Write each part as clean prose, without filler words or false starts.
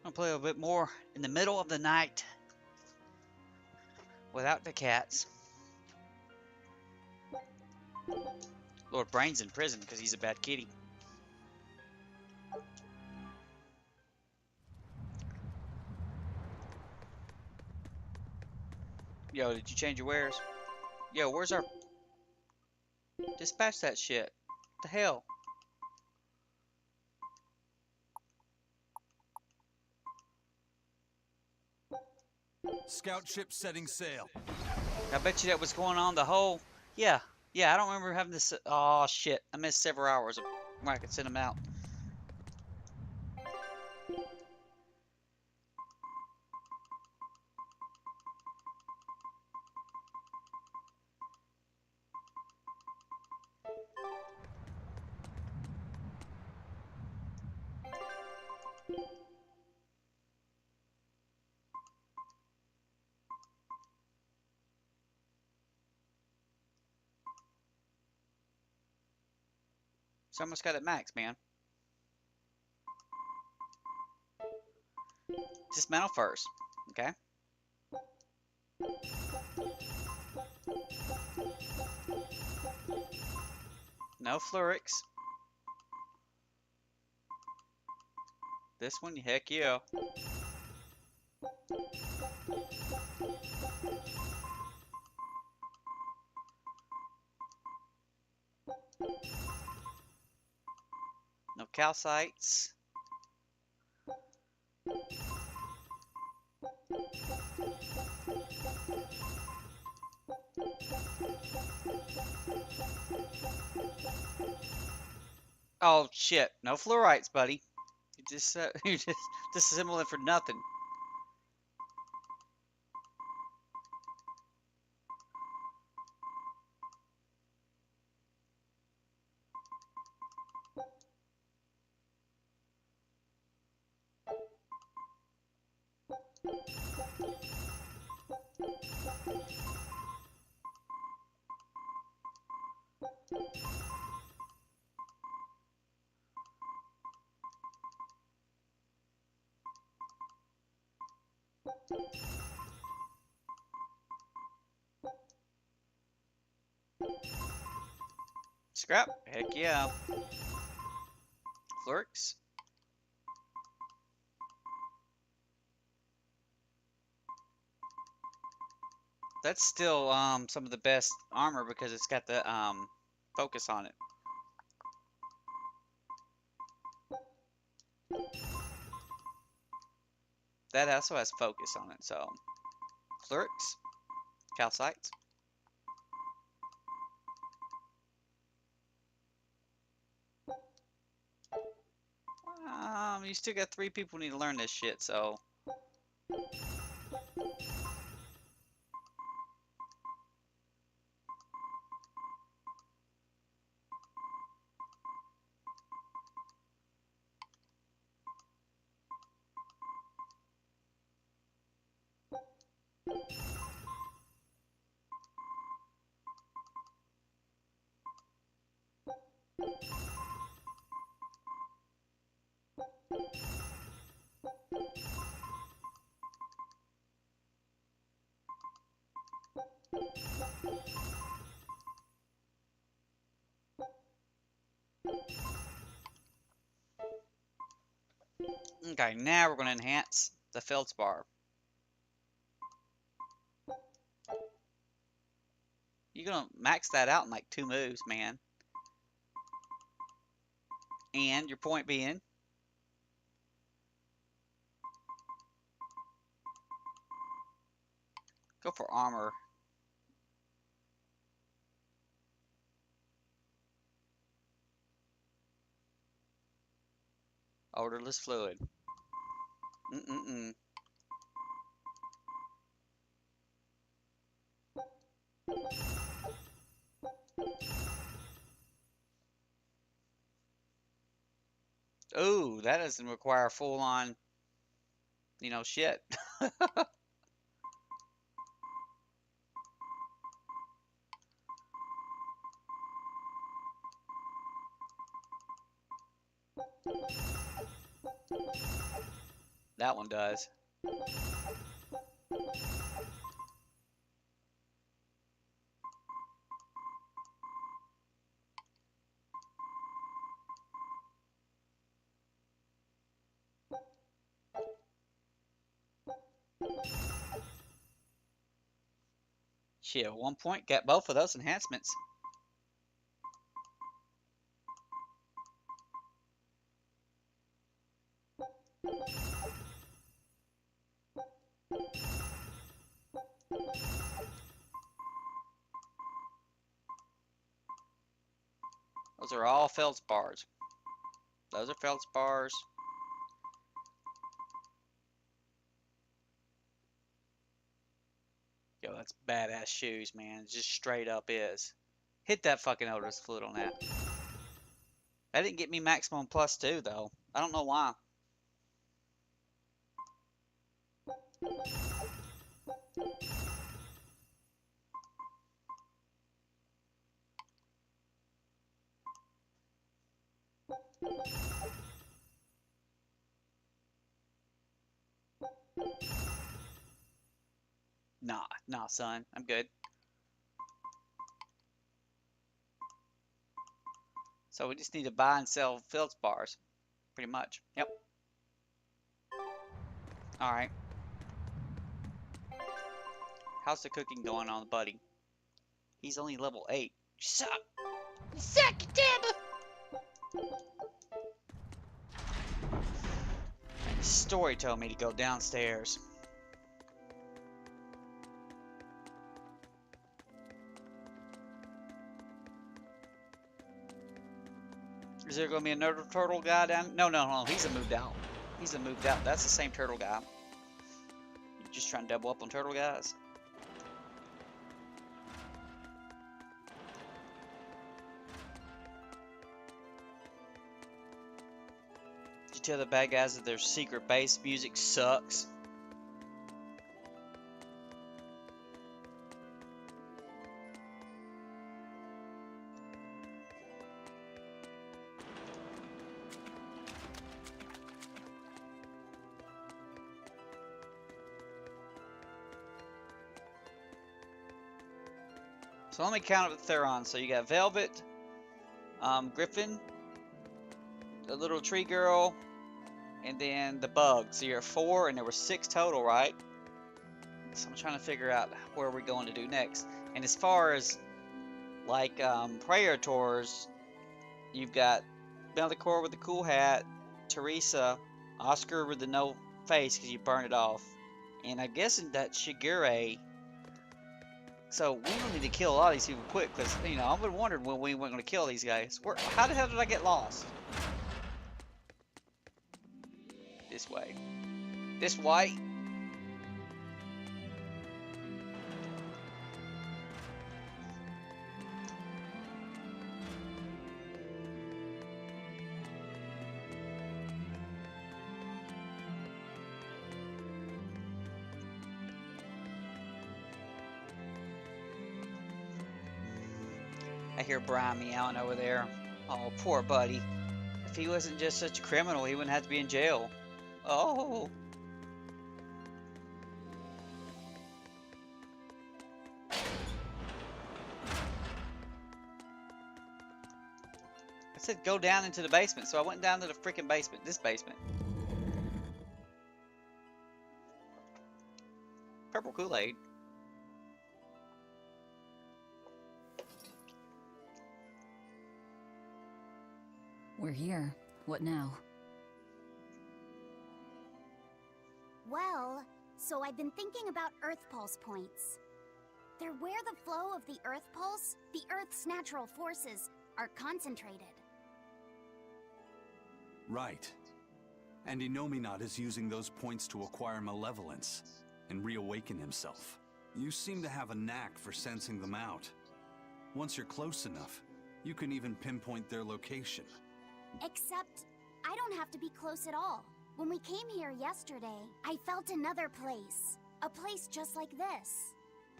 I'll play a bit more in the middle of the night without the cats. Lord Brain's in prison because he's a bad kitty. Yo, did you change your wares? Yo, where's our... Dispatch that shit. What the hell? Scout ship setting sail. I bet you that was going on the whole... Yeah, I don't remember having this... Oh, shit. I missed several hours of where I could send them out. It's almost got it max, man. Dismantle first, okay? No Flurix. This one, heck yeah. No calcites. Oh shit! No fluorites, buddy. You just you just disassembling for nothing. Scrap? Heck yeah. Flurix? That's still some of the best armor because it's got the focus on it. That also has focus on it, so Flurix, calcites. You still got 3 people who need to learn this shit, so. Okay, now we're going to enhance the feldspar. You're going to max that out in like 2 moves, man. And your point being, go for armor. Odorless fluid. Ooh, that doesn't require full-on, you know, shit. That one does. Shit, at one point, got both of those enhancements. Those are all feldspars. Those are feldspars. Yo, that's badass shoes, man. It just straight up is. Hit that fucking Eldritch Flute on that. That didn't get me maximum +2 though. I don't know why. Nah, son. I'm good. So we just need to buy and sell feldspars. Pretty much. Yep. Alright. How's the cooking going on, buddy? He's only level 8. Suck! Suck, damn! The story told me to go downstairs. Is there going to be another turtle guy down? No. He's a moved out. He's a moved out. That's the same turtle guy. You just trying to double up on turtle guys? Did you tell the bad guys that their secret base music sucks? So let me count up the Theron. So you got Velvet, Griffin, the little tree girl, and then the bug. So you're at 4, and there were 6 total, right? So I'm trying to figure out where we're going to do next. And as far as like prayer tours, you've got Bellicor with the cool hat, Teresa, Oscar with the no face because you burned it off, and I'm guessing that Shigure. So we don't need to kill a lot of these people quick, because you know I've been wondering when we weren't going to kill these guys. How the hell did I get lost? This way. This way. I hear Brian meowing over there. Oh, poor buddy. If he wasn't just such a criminal, he wouldn't have to be in jail. Oh. I said go down into the basement, so I went down to the freaking basement. This basement. Purple Kool-Aid. We're here. What now? Well, so I've been thinking about Earth Pulse points. They're where the flow of the Earth Pulse, the Earth's natural forces, are concentrated. Right. And Innominat is using those points to acquire malevolence and reawaken himself. You seem to have a knack for sensing them out. Once you're close enough, you can even pinpoint their location. Except, I don't have to be close at all. When we came here yesterday, I felt another place. A place just like this.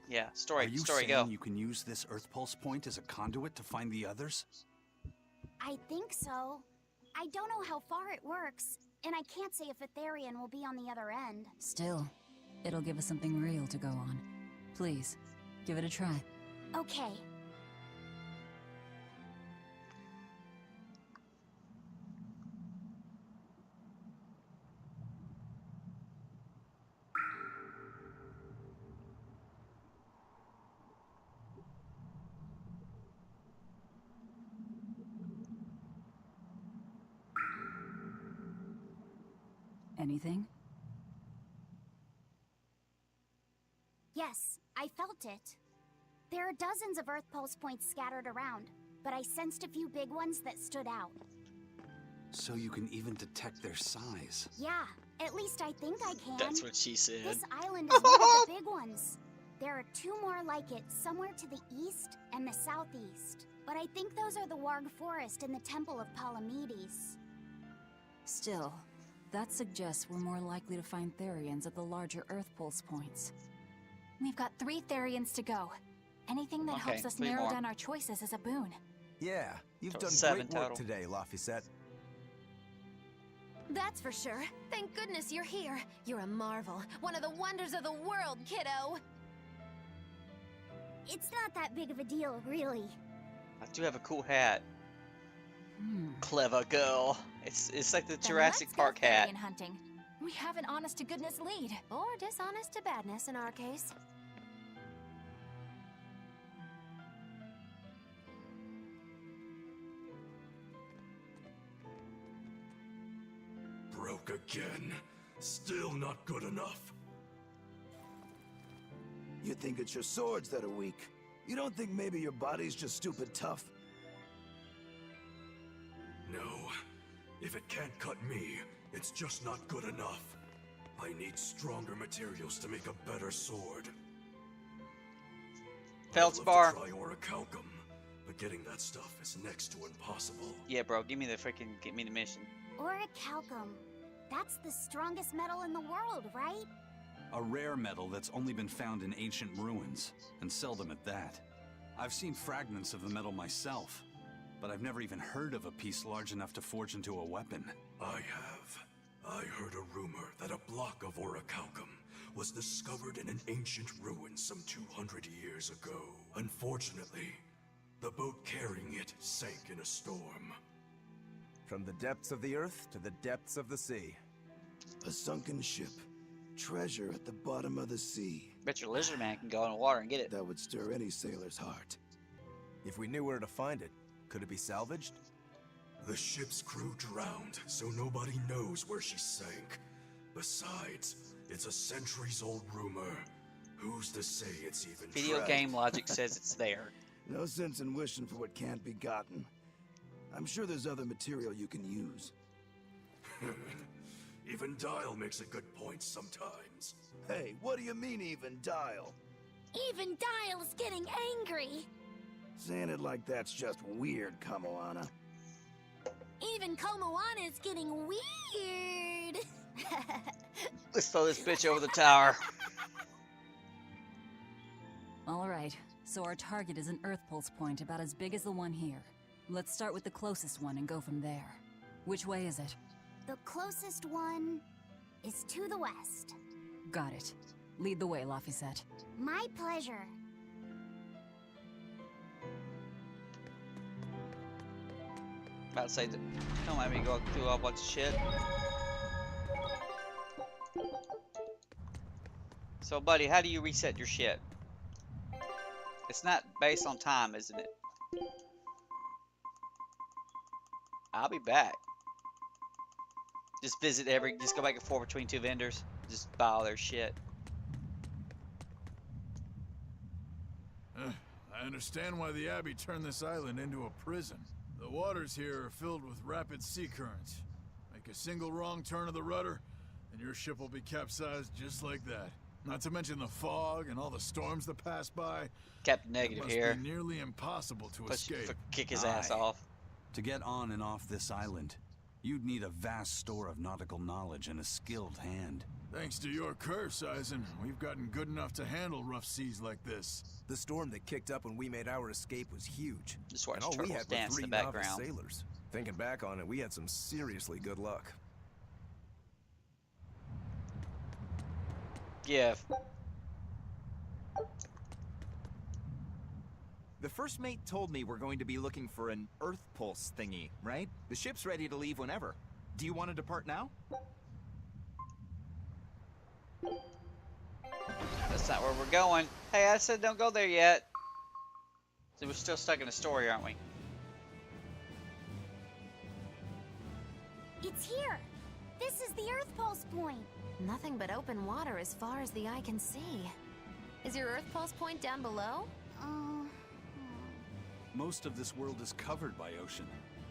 Yeah, story Are you story saying go. you can use this Earth Pulse point as a conduit to find the others? I think so. I don't know how far it works, and I can't say if a Therian will be on the other end. Still, it'll give us something real to go on. Please, give it a try. Okay. Anything? Yes, I felt it. There are dozens of Earth Pulse points scattered around, but I sensed a few big ones that stood out. So you can even detect their size. Yeah, at least I think I can. That's what she said. This island is one of the big ones. There are two more like it, somewhere to the east and the southeast. But I think those are the Warg Forest and the Temple of Palamedes. Still, that suggests we're more likely to find Therians at the larger Earth Pulse points. We've got 3 Therians to go. Anything that Okay, helps us 3 narrow more. down our choices is a boon. Yeah, you've Total done 7 great work total. today, Laphicet. That's for sure. Thank goodness you're here. You're a marvel. One of the wonders of the world, kiddo. It's not that big of a deal, really. I do have a cool hat. Hmm. Clever girl. It's like the Then Jurassic let's go Park hat. Therian hunting. We have an honest to goodness lead. Or dishonest to badness in our case. Broke again. Still not good enough. You think it's your swords that are weak. You don't think maybe your body's just stupid tough? No. If it can't cut me, it's just not good enough. I need stronger materials to make a better sword. Feldspar. I'd love to try orichalcum, but getting that stuff is next to impossible. Yeah, bro. Give me the mission. Orichalcum. That's the strongest metal in the world, right? A rare metal that's only been found in ancient ruins, and seldom at that. I've seen fragments of the metal myself, but I've never even heard of a piece large enough to forge into a weapon. I have. I heard a rumor that a block of orichalcum was discovered in an ancient ruin some 200 years ago. Unfortunately, the boat carrying it sank in a storm. From the depths of the earth to the depths of the sea. A sunken ship. Treasure at the bottom of the sea. Bet your lizard man can go in the water and get it. That would stir any sailor's heart. If we knew where to find it, could it be salvaged? The ship's crew drowned, so nobody knows where she sank. Besides, it's a centuries-old rumor. Who's to say it's even Video tracked? game logic says it's there. No sense in wishing for what can't be gotten. I'm sure there's other material you can use. Even Dial makes a good point sometimes. Hey, what do you mean even dial? Even Dial's getting angry. Saying it like that's just weird, Kamoana. Even Komoana's getting weird. Let's throw this bitch over the tower. Alright, so our target is an Earth Pulse point about as big as the one here. Let's start with the closest one and go from there. Which way is it? The closest one is to the west. Got it. Lead the way, Laphicet. My pleasure. About to say that. Don't let me go through a bunch of shit. So, buddy, how do you reset your shit? It's not based on time, isn't it? I'll be back. Just just go back and forth between 2 vendors. Just buy all their shit. I understand why the Abbey turned this island into a prison. The waters here are filled with rapid sea currents. Make a single wrong turn of the rudder, and your ship will be capsized just like that. Not to mention the fog and all the storms that pass by. Captain It Negative must here. be nearly impossible to escape. Kick his ass Aye. off. To get on and off this island, you'd need a vast store of nautical knowledge and a skilled hand. Thanks to your curse, Eisen, we've gotten good enough to handle rough seas like this. The storm that kicked up when we made our escape was huge. Just watch and all we turtles had were dance in 3 the novice background. sailors. Thinking back on it, we had some seriously good luck. Yeah. The first mate told me we're going to be looking for an Earth Pulse thingy, right? The ship's ready to leave whenever. Do you want to depart now? That's not where we're going. Hey, I said don't go there yet. So we're still stuck in the story, aren't we? It's here! This is the Earth Pulse point! Nothing but open water as far as the eye can see. Is your Earth Pulse point down below? Most of this world is covered by ocean,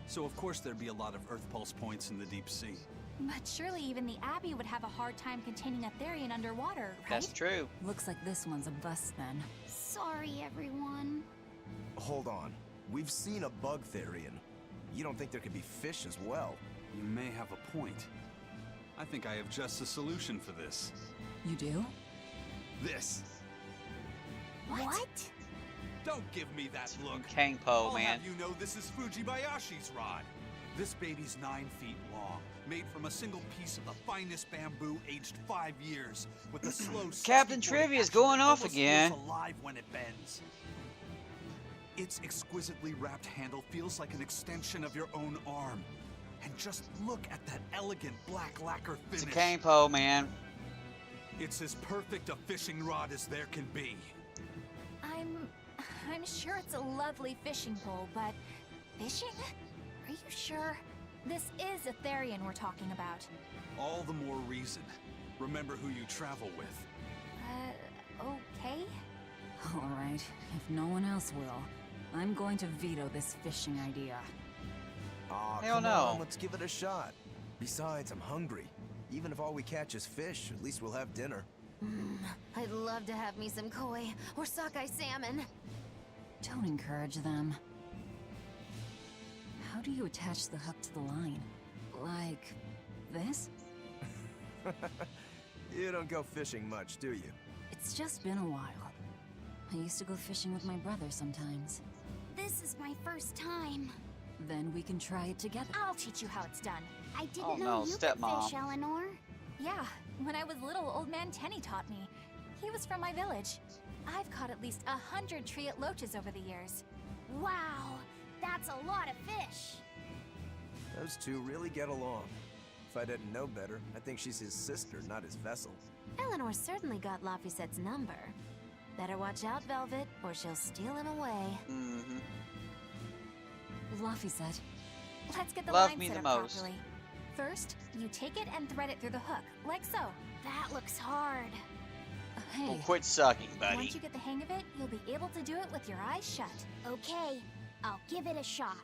so of course there'd be a lot of Earth Pulse points in the deep sea. But surely even the Abbey would have a hard time containing a Therian underwater, right? That's true. Looks like this one's a bust then. Sorry, everyone. Hold on. We've seen a bug Therian. You don't think there could be fish as well? You may have a point. I think I have just a solution for this. You do? This. What? Don't give me that look. Kangpo, I'll man. have you know this is Fujibayashi's rod. This baby's 9 feet long, made from a single piece of the finest bamboo, aged 5 years, with a slow. Captain 60-40 Trivia's action going that off almost again. feels alive when it bends. Its exquisitely wrapped handle feels like an extension of your own arm. And just look at that elegant black lacquer finish. It's a Kangpo, man. It's as perfect a fishing rod as there can be. I'm sure it's a lovely fishing pole, but fishing? Are you sure? This is a Therian we're talking about. All the more reason. Remember who you travel with. Okay? Alright, if no one else will, I'm going to veto this fishing idea. Aw, Hell come no. on, let's give it a shot. Besides, I'm hungry. Even if all we catch is fish, at least we'll have dinner. I'd love to have me some koi or sockeye salmon. Don't encourage them. How do you attach the hook to the line? Like this? You don't go fishing much, do you? It's just been a while. I used to go fishing with my brother sometimes. This is my first time. Then we can try it together. I'll teach you how it's done. I didn't Oh, know no, you could stepmom. fish, Eleanor. Yeah, when I was little, old man Tenny taught me. He was from my village. I've caught at least 100 triot loaches over the years. Wow, that's a lot of fish. Those two really get along. If I didn't know better, I think she's his sister, not his vessel. Eleanor certainly got Lafisette's number. Better watch out, Velvet, or she'll steal him away. Mm-hmm. Laphicet, Let's get the Love line me set the up most. properly. First, you take it and thread it through the hook, like so. That looks hard. hey, Well, quit sucking, buddy. Once you get the hang of it, you'll be able to do it with your eyes shut. Okay, I'll give it a shot.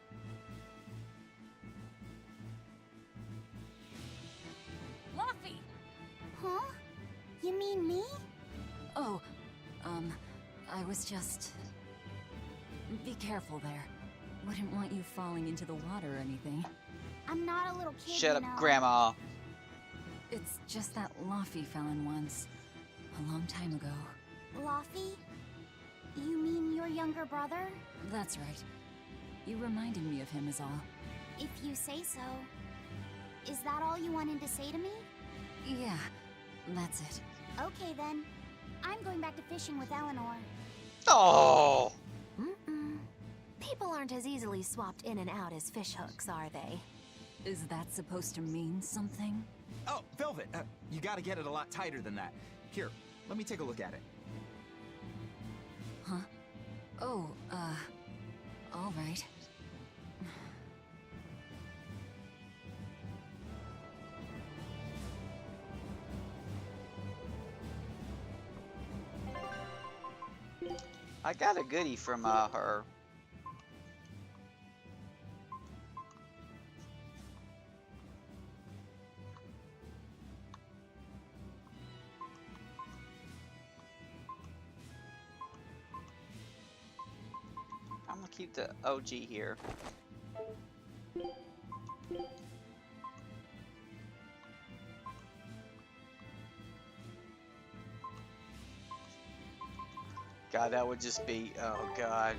Laffy! Huh? You mean me? oh, I was just... Be careful there. Wouldn't want you falling into the water or anything. I'm not a little kid, Shut you up, know. Grandma. It's just that Laffy fell in once. A long time ago. Laffy? You mean your younger brother? That's right. You reminded me of him is all. If you say so. Is that all you wanted to say to me? Yeah, that's it. Okay then. I'm going back to fishing with Eleanor. Oh! People aren't as easily swapped in and out as fish hooks, are they? Is that supposed to mean something? Oh, Velvet, you gotta get it a lot tighter than that. Here, let me take a look at it. Huh? Oh, all right. I got a goodie from her. I'm gonna keep the OG here. God, that would just be, oh God.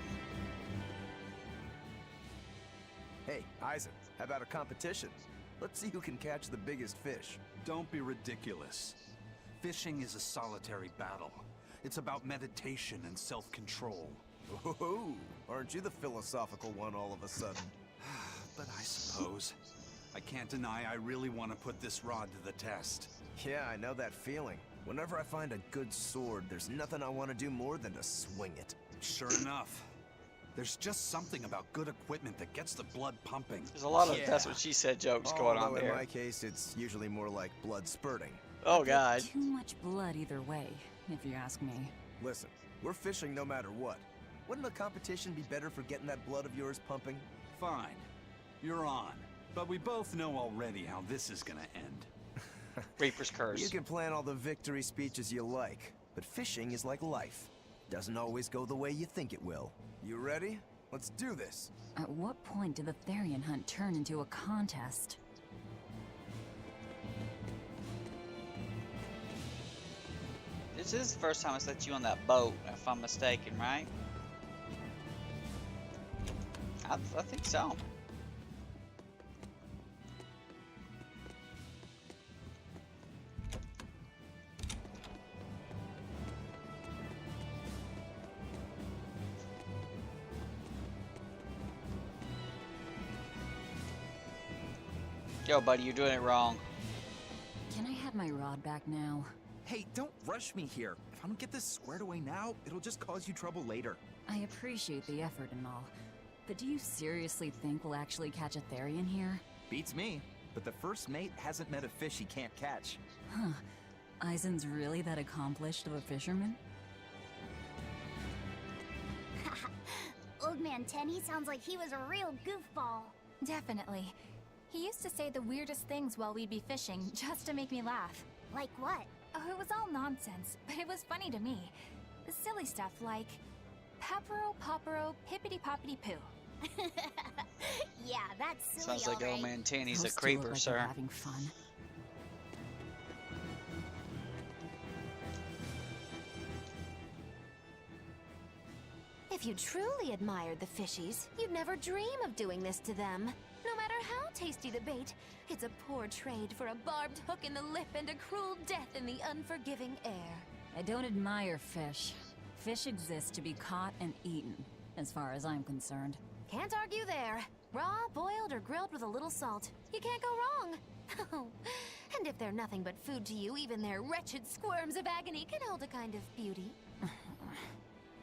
Hey, Isaac, how about a competition? Let's see who can catch the biggest fish. Don't be ridiculous. Fishing is a solitary battle. It's about meditation and self-control. Oh, aren't you the philosophical one all of a sudden? But I suppose. I can't deny I really want to put this rod to the test. Yeah, I know that feeling. Whenever I find a good sword, there's nothing I want to do more than to swing it. Sure enough. There's just something about good equipment that gets the blood pumping. There's a lot of that's what she said jokes going on there. In my case, it's usually more like blood spurting. Oh, God. Too much blood either way, if you ask me. Listen, we're fishing no matter what. Wouldn't a competition be better for getting that blood of yours pumping? Fine. You're on. But we both know already how this is gonna end. Reaper's Curse. You can plan all the victory speeches you like, but fishing is like life. Doesn't always go the way you think it will. You ready? Let's do this. At what point did the Therian hunt turn into a contest? This is the first time I set you on that boat, if I'm mistaken, right? I think so. Yo, buddy, you're doing it wrong. Can I have my rod back now? Hey, don't rush me here. If I don't get this squared away now, it'll just cause you trouble later. I appreciate the effort and all, but do you seriously think we'll actually catch a Therian here? Beats me, but the first mate hasn't met a fish he can't catch. Huh. Eisen's really that accomplished of a fisherman? Old Man Tenny sounds like he was a real goofball. Definitely. He used to say the weirdest things while we'd be fishing, just to make me laugh. Like what? Oh, it was all nonsense, but it was funny to me. Silly stuff like, Papero, Popero, Pippity-Poppity-Poo. Yeah, that's silly. Sounds like Old Man Tanny's a Those two creeper, look like sir. they're having fun. If you truly admired the fishies, you'd never dream of doing this to them. No matter how tasty the bait, it's a poor trade for a barbed hook in the lip and a cruel death in the unforgiving air. I don't admire fish. Fish exist to be caught and eaten, as far as I'm concerned. Can't argue there. Raw, boiled, or grilled with a little salt. You can't go wrong. Oh, and if they're nothing but food to you, even their wretched squirms of agony can hold a kind of beauty.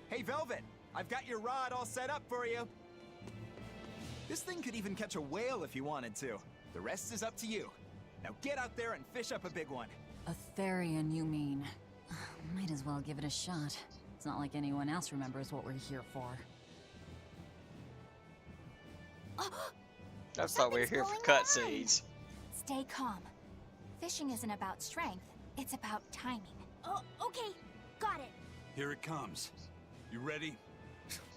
Hey, Velvet! I've got your rod all set up for you. This thing could even catch a whale if you wanted to. The rest is up to you. Now get out there and fish up a big one. A Therian, you mean? Might as well give it a shot. It's not like anyone else remembers what we're here for. I thought we were here for cutscenes. Stay calm. Fishing isn't about strength, it's about timing. Oh, okay. Got it. Here it comes. You ready?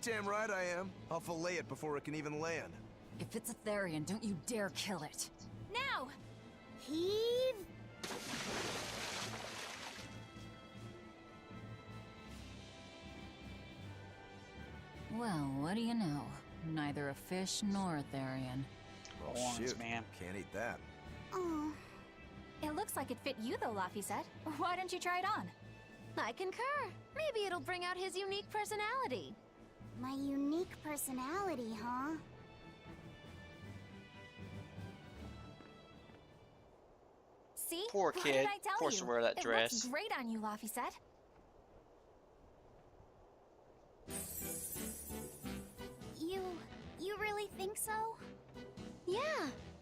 Damn right I am. I'll fillet it before it can even land. If it's a Therian, don't you dare kill it. Now! Heave. Well, what do you know? Neither a fish nor a Therian. Horns, Shoot, man. can't eat that. Oh. It looks like it fit you though, Laphicet. Why don't you try it on? I concur. Maybe it'll bring out his unique personality. My unique personality, huh? See? Poor What kid. did I tell Forced you? to wear that It dress. looks great on you, Laphicet. You really think so? Yeah,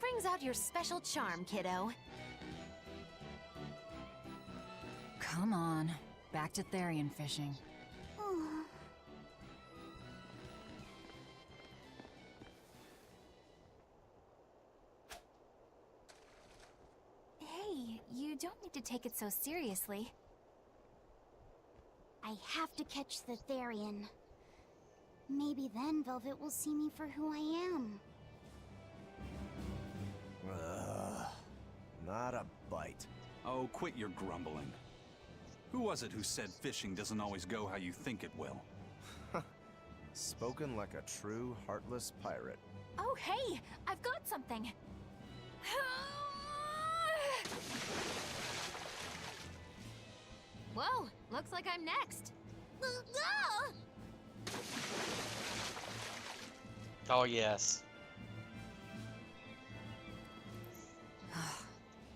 brings out your special charm, kiddo. Come on. Back to Therian fishing. Oh. Hey, you don't need to take it so seriously. I have to catch the Therian. Maybe then Velvet will see me for who I am. Not a bite. Oh, quit your grumbling. Who was it who said fishing doesn't always go how you think it will? Spoken like a true, heartless pirate. Oh, hey! I've got something! Whoa, looks like I'm next. Oh, yes.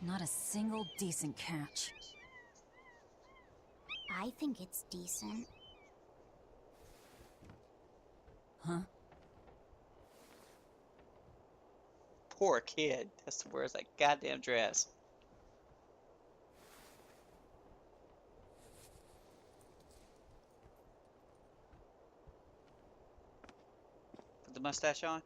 Not a single decent catch. I think it's decent. Huh? Poor kid. Has to wear that goddamn dress. Put the mustache on.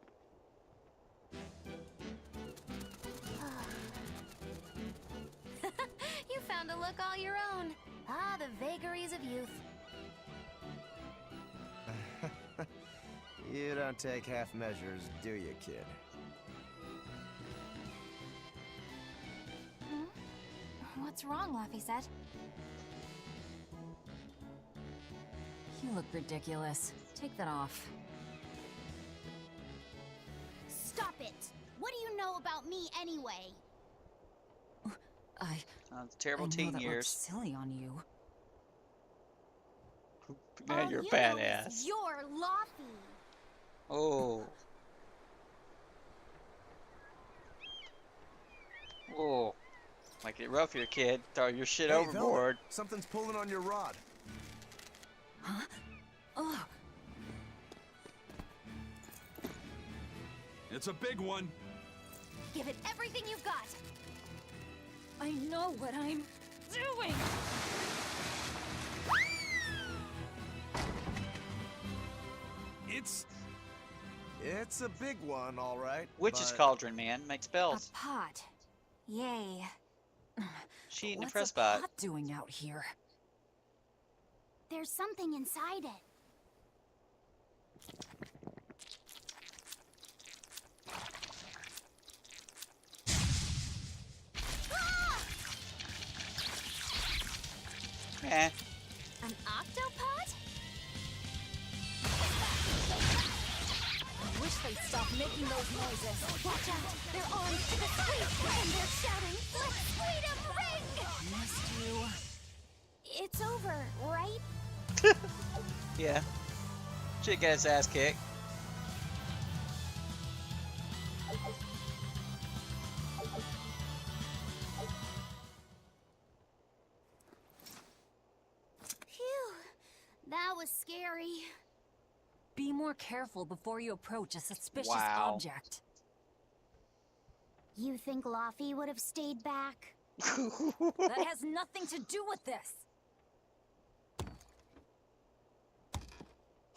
You found a look all your own. Ah, the vagaries of youth. You don't take half measures, do you, kid? What's wrong, Laphicet? You look ridiculous. Take that off. Stop it! What do you know about me anyway? Terrible I know teen that years. looks silly on you. Man, you're a you know badass. is you're Laffy. Oh. Oh. Make it rough here, kid. Throw your shit Hey, overboard. Velvet, something's pulling on your rod. Huh? Oh. It's a big one. Give it everything you've got. I know what I'm doing! It's a big one, all right. Witch's but cauldron, man. Make spells. A pot. Yay. She eating a What's press a bot. pot doing out here? There's something inside it. Eh. An octopod? I wish they'd stop making those noises. Watch out! They're armed to the squeak, and they're shouting, "Let's freedom ring!" Missed you. It's over, right? Yeah. Should get his ass kicked. Phew. That was scary. Be more careful before you approach a suspicious Wow. object. You think Laffy would have stayed back? That has nothing to do with this.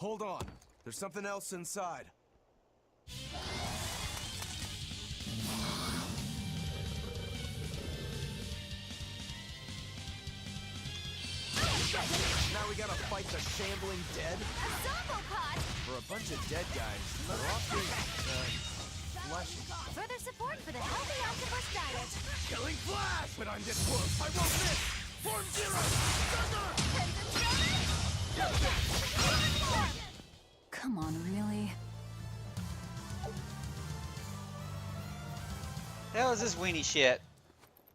hold on. There's something else inside. Now we gotta fight the shambling dead? A zombopod! For a bunch of dead guys, they're often, fleshy. Further support for the healthy octopus diet. Killing flash! But I'm this close, I won't miss! Form zero! Thunder! Come on, really? Hell is this weenie shit?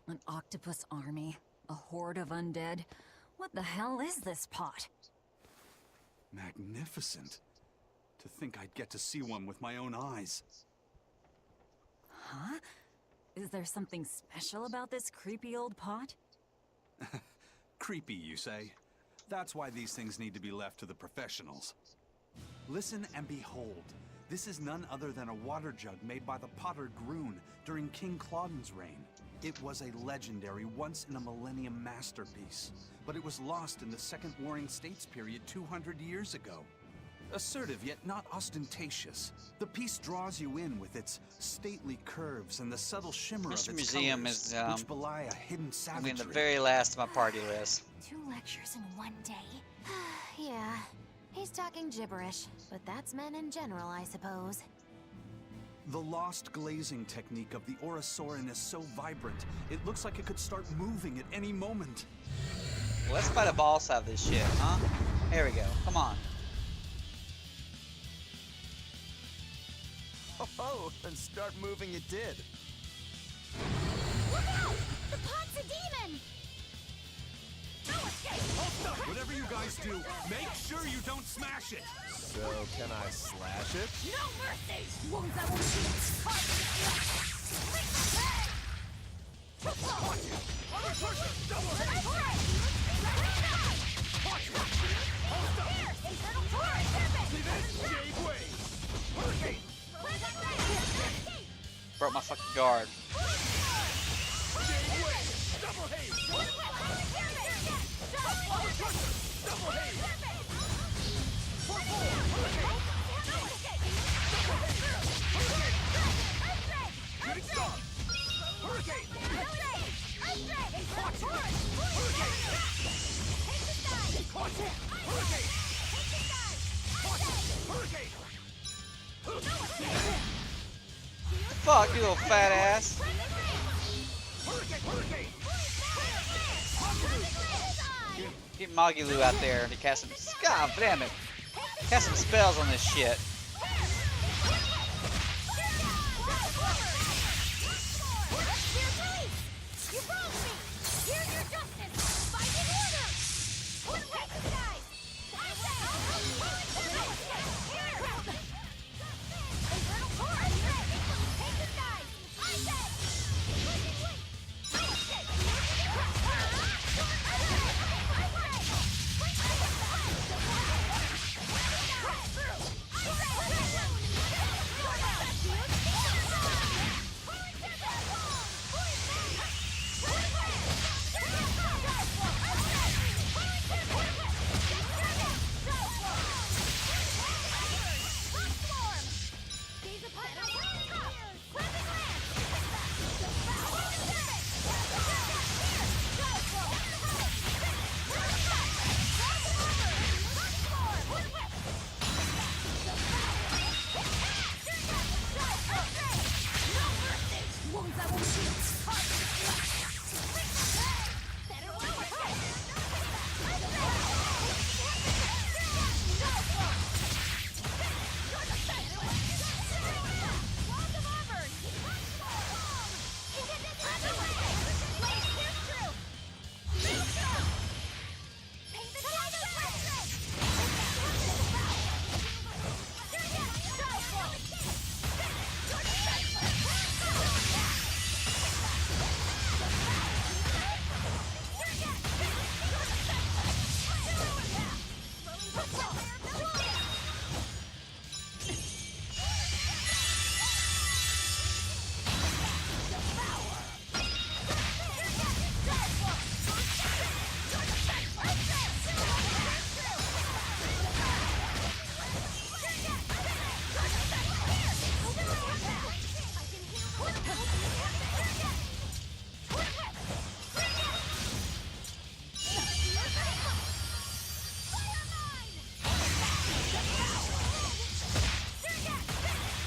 An octopus army? A horde of undead? What the hell is this pot? Magnificent. To think I'd get to see one with my own eyes. Huh? Is there something special about this creepy old pot? Creepy, you say? That's why these things need to be left to the professionals. Listen and behold. This is none other than a water jug made by the potter Groon during King Clauden's reign. It was a legendary, once-in-a-millennium masterpiece, but it was lost in the Second Warring States period 200 years ago. Assertive, yet not ostentatious, the piece draws you in with its stately curves and the subtle shimmer This of its museum colors, is, which belie a hidden I savagery. mean, the very last of my party list. 2 lectures in one day. Yeah, he's talking gibberish, but that's men in general, I suppose. The lost glazing technique of the Orosaurin is so vibrant, it looks like it could start moving at any moment. Well, let's fight a boss out of this shit, huh? Here we go. Come on. Oh, and start moving it did. Look out! The pot's a demon! No escape! always do. Make sure you don't smash it. So, can I slash it? No mercy! Wounds that won't heal! Broke my fucking guard. Fuck you, little fat ass. Get Magilou out there to cast some. God damn it! Cast some spells on this shit.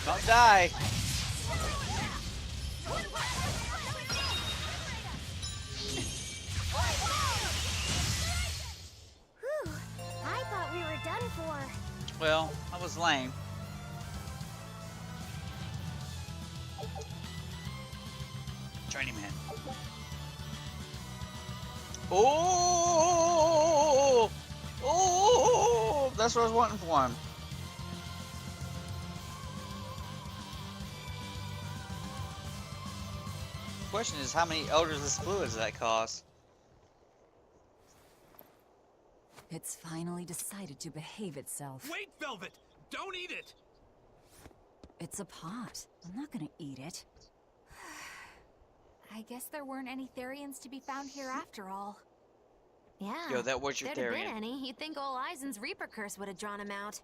Don't die. Whew, I thought we were done for. Well, that was lame. Journeyman. Oh! Oh! That's what I was wanting for him. Question is, how many odorless fluids does that cost? It's finally decided to behave itself. Wait, Velvet! Don't eat it! It's a pot. I'm not gonna eat it. I guess there weren't any Therians to be found here after all. Yeah. Yo, that was your If there'd have Therian. been any, you'd think old Eisen's Reaper curse would have drawn him out.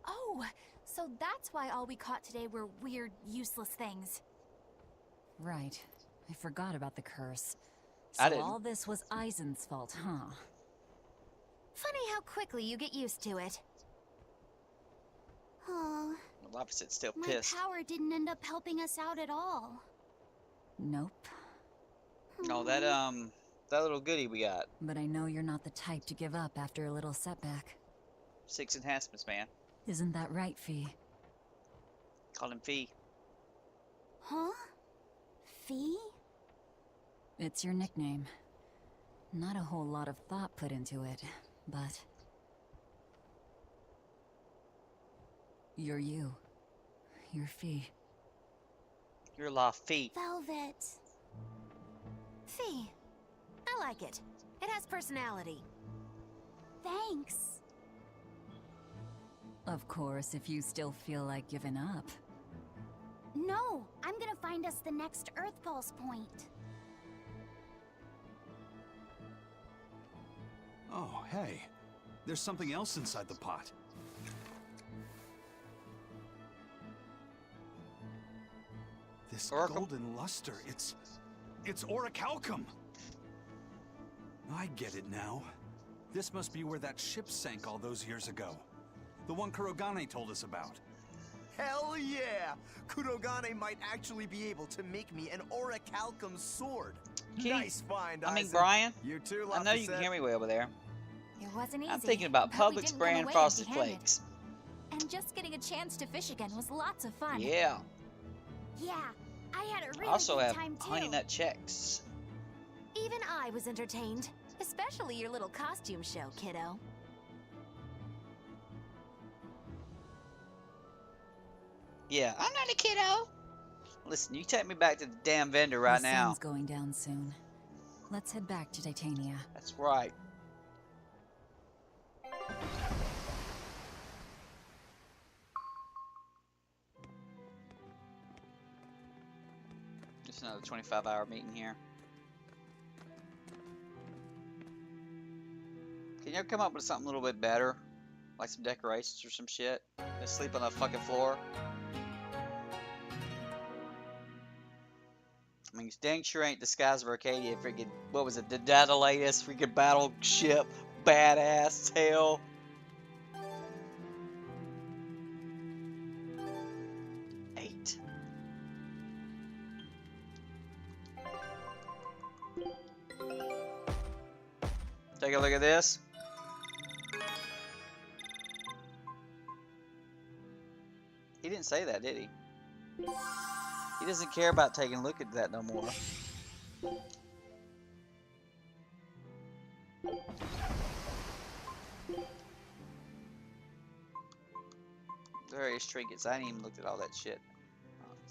Oh, so that's why all we caught today were weird, useless things. Right. I forgot about the curse. I So didn't. all this was Eisen's fault, huh? Funny how quickly you get used to it. Oh, The opposite's still my pissed. power didn't end up helping us out at all. Nope. No, that little goodie we got. But I know you're not the type to give up after a little setback. 6 enhancements, man. Isn't that right, Fee? Call him Fee. Huh? Fee? It's your nickname. Not a whole lot of thought put into it, but... You're you. You're Fee. You're La Fee. Velvet. Fee. I like it. It has personality. Thanks. Of course, if you still feel like giving up. No, I'm gonna find us the next Earth Pulse point. Oh, hey. There's something else inside the pot. This golden luster, it's orichalcum! I get it now. This must be where that ship sank all those years ago. The one Kurogane told us about. Hell yeah! Kurogane might actually be able to make me an orichalcum sword. Nice find, Isaac. Brian, You too, I know you can hear me way over there. It wasn't easy. I'm thinking about but we Publix didn't come brand away Frosted empty-handed. Flakes. And just getting a chance to fish again was lots of fun. Yeah. Yeah, I had a I really also good have time too. Honey Nut Checks. Even I was entertained. Especially your little costume show, kiddo. Yeah, I'm not a kiddo. Listen, you take me back to the damn vendor right The now. sun's going down soon. Let's head back to Titania. That's right. Just another 25-hour meeting here. Can you come up with something a little bit better? Like some decorations or some shit? Just sleep on the fucking floor? I mean, dang sure ain't the skies of Arcadia freaking, what was it, the data latest freaking battleship, badass hell. Eight. Take a look at this. He didn't say that, did he? He doesn't care about taking a look at that no more. Various trinkets. I ain't even looked at all that shit.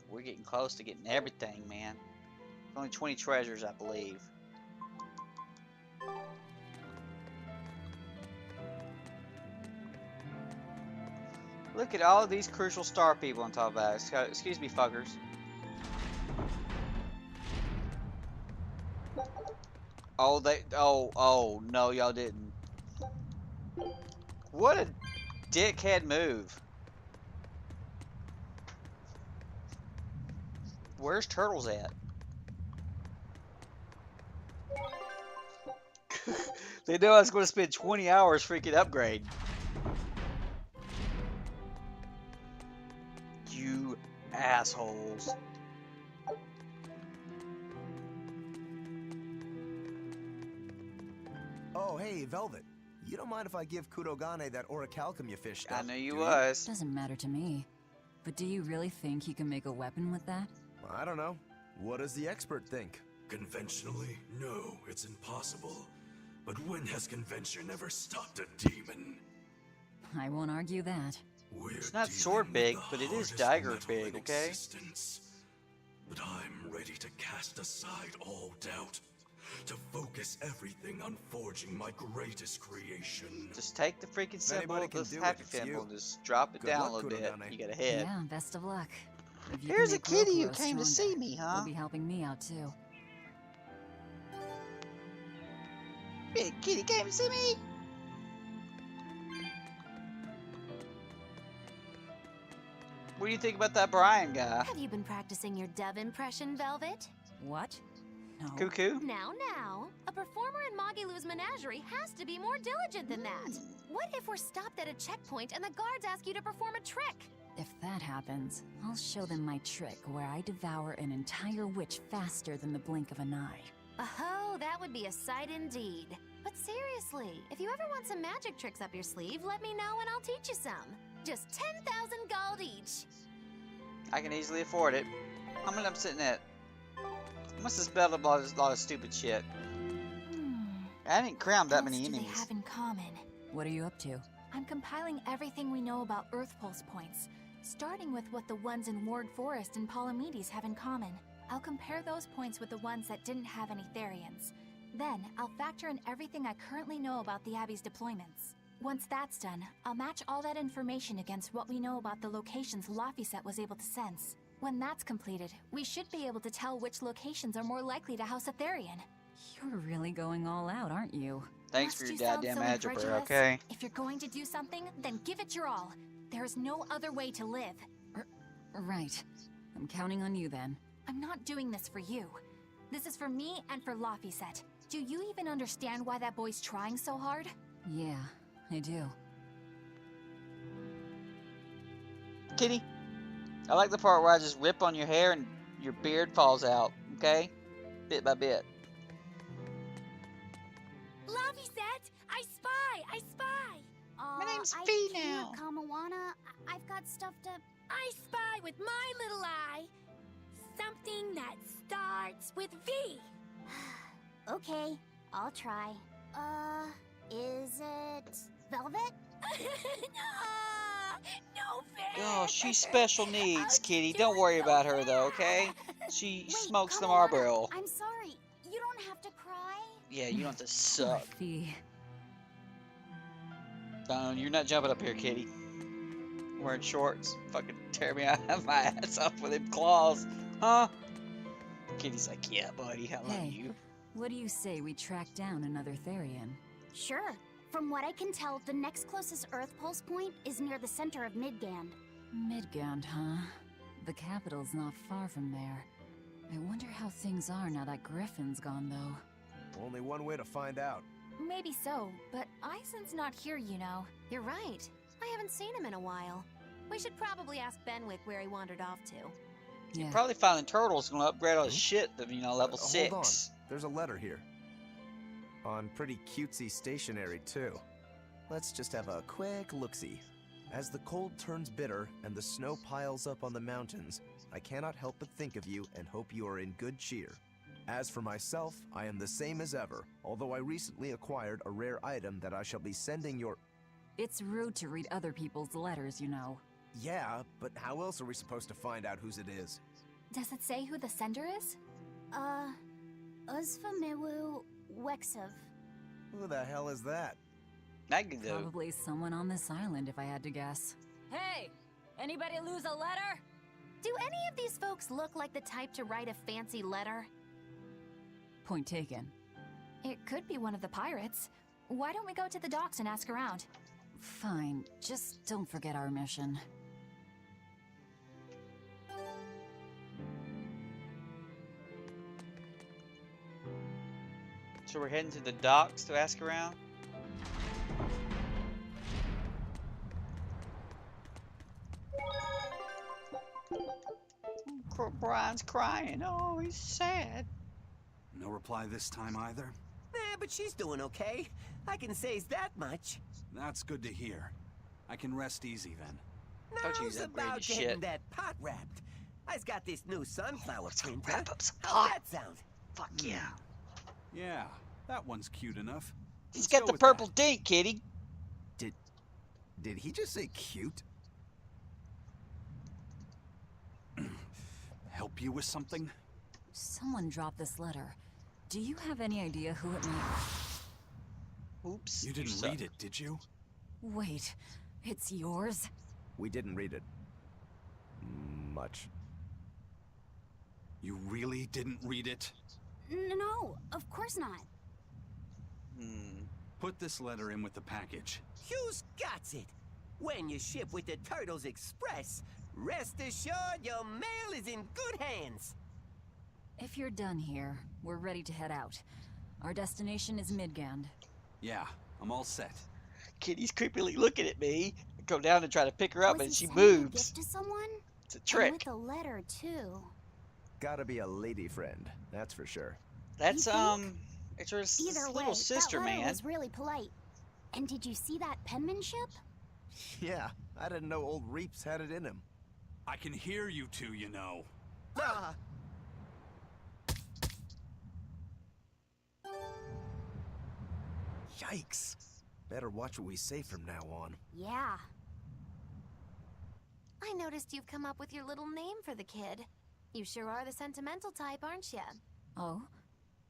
We're getting close to getting everything, man. Only 20 treasures, I believe. Look at all of these crucial star people on top of that. Excuse me, fuckers. Oh, oh, no, y'all didn't. What a dickhead move. Where's Turtles at? They know I was going to spend 20 hours freaking upgrade. You assholes. Oh, hey, Velvet. You don't mind if I give Kurogane that orichalcum you fished up? I know you do was. Doesn't matter to me. But do you really think you can make a weapon with that? I don't know. What does the expert think? Conventionally, no, it's impossible. But when has convention ever stopped a demon? I won't argue that. It's not sword big, but it is dagger big, okay? But I'm ready to cast aside all doubt, to focus everything on forging my greatest creation. Just take the freaking symbol of can this do it, happy it's symbol, you. just drop it Good down luck, a little bit. Kurogane. You got a head. Yeah, best of luck. If you Here's can a make kitty who Kurokuro came to stronger, see me, huh? You'll be helping me out too. Hey, kitty came to see me. What do you think about that Brian guy? Have you been practicing your dove impression, Velvet? What? No. Cuckoo? Now, a performer in Magilou's menagerie has to be more diligent than that. What if we're stopped at a checkpoint and the guards ask you to perform a trick? If that happens, I'll show them my trick where I devour an entire witch faster than the blink of an eye. Oh, that would be a sight indeed. But seriously, if you ever want some magic tricks up your sleeve, let me know and I'll teach you some. Just 10,000 gold each. I can easily afford it. How much I'm sitting at? I must have spelled a lot of stupid shit. I didn't cram that What many else do they enemies. have in common? What are you up to? I'm compiling everything we know about Earth Pulse points, starting with what the ones in Ward Forest and Palamedes have in common. I'll compare those points with the ones that didn't have any Therians. Then, I'll factor in everything I currently know about the Abbey's deployments. Once that's done, I'll match all that information against what we know about the locations Laphicet was able to sense. When that's completed, we should be able to tell which locations are more likely to house a Therian. You're really going all out, aren't you? Thanks Must for your you sound goddamn so algebra, incredulous? okay? If you're going to do something, then give it your all. There is no other way to live. Right. I'm counting on you then. I'm not doing this for you. This is for me and for Laphicet. Do you even understand why that boy's trying so hard? Yeah, I do. Kitty, I like the part where I just rip on your hair and your beard falls out, okay? Bit by bit. Laphicet! I spy! I spy! My name's I Fee can't, now. Kamawana. I've got stuff to... I spy with my little eye. Something that starts with V. Okay, I'll try. Is it... Velvet? No fair. Oh, she's special needs, Kitty. Don't worry about her, though, okay? She Wait, smokes the Kamawana, Marlboro. I'm sorry. You don't have to cry. Yeah, you don't have to suck. Fee. You're not jumping up here, Kitty. Wearing shorts. Fucking tear me out of my ass off with them claws. Huh? Kitty's like, yeah, buddy, I love Hey. you. What do you say we track down another Therian? Sure. From what I can tell, the next closest Earth Pulse point is near the center of Midgand. Midgand, huh? The capital's not far from there. I wonder how things are now that Griffin's gone, though. Only one way to find out. Maybe so, but Eisen's not here, you know. You're right. I haven't seen him in a while. We should probably ask Benwick where he wandered off to. Yeah. Probably finding turtles gonna upgrade all his shit to, level 6. Hold on. There's a letter here. On pretty cutesy stationery, too. Let's just have a quick look-see. As the cold turns bitter and the snow piles up on the mountains, I cannot help but think of you and hope you are in good cheer. As for myself, I am the same as ever, although I recently acquired a rare item that I shall be sending your... It's rude to read other people's letters, you know. Yeah, but how else are we supposed to find out whose it is? Does it say who the sender is? Uzfamiwu Wexov. Who the hell is that? Probably someone on this island, if I had to guess. Hey! Anybody lose a letter? Do any of these folks look like the type to write a fancy letter? Point taken. It could be one of the pirates. Why don't we go to the docks and ask around? Fine, just don't forget our mission. So we're heading to the docks to ask around? Brian's crying. Oh, he's sad. No reply this time either? But she's doing okay. I can say that much. That's good to hear. I can rest easy then. Now's about getting that pot wrapped. I's got this new sunflower printer. How's that sound? Fuck yeah. Yeah, that one's cute enough. He's Let's got go the with purple that. dink, Kitty. Did he just say cute? Help you with something? Someone dropped this letter. Do you have any idea who it may... Oops. You didn't read it, did you? Wait, it's yours? We didn't read it. Much. You really didn't read it? No, of course not. Put this letter in with the package. Who's got it? When you ship with the Turtles Express, rest assured your mail is in good hands. If you're done here, we're ready to head out. Our destination is Midgand. Yeah, I'm all set. Kitty's creepily looking at me. I go down and try to pick her up, Was and he she sending a moves. gift to someone? It's a trick. And with a letter, too. Gotta be a lady friend, that's for sure. That's, it's her Either little way, sister, that letter man. was really polite. And did you see that penmanship? Yeah, I didn't know old Reeps had it in him. I can hear you two, you know. Ah! Yikes. Better watch what we say from now on. Yeah. I noticed you've come up with your little name for the kid. You sure are the sentimental type, aren't you? Oh?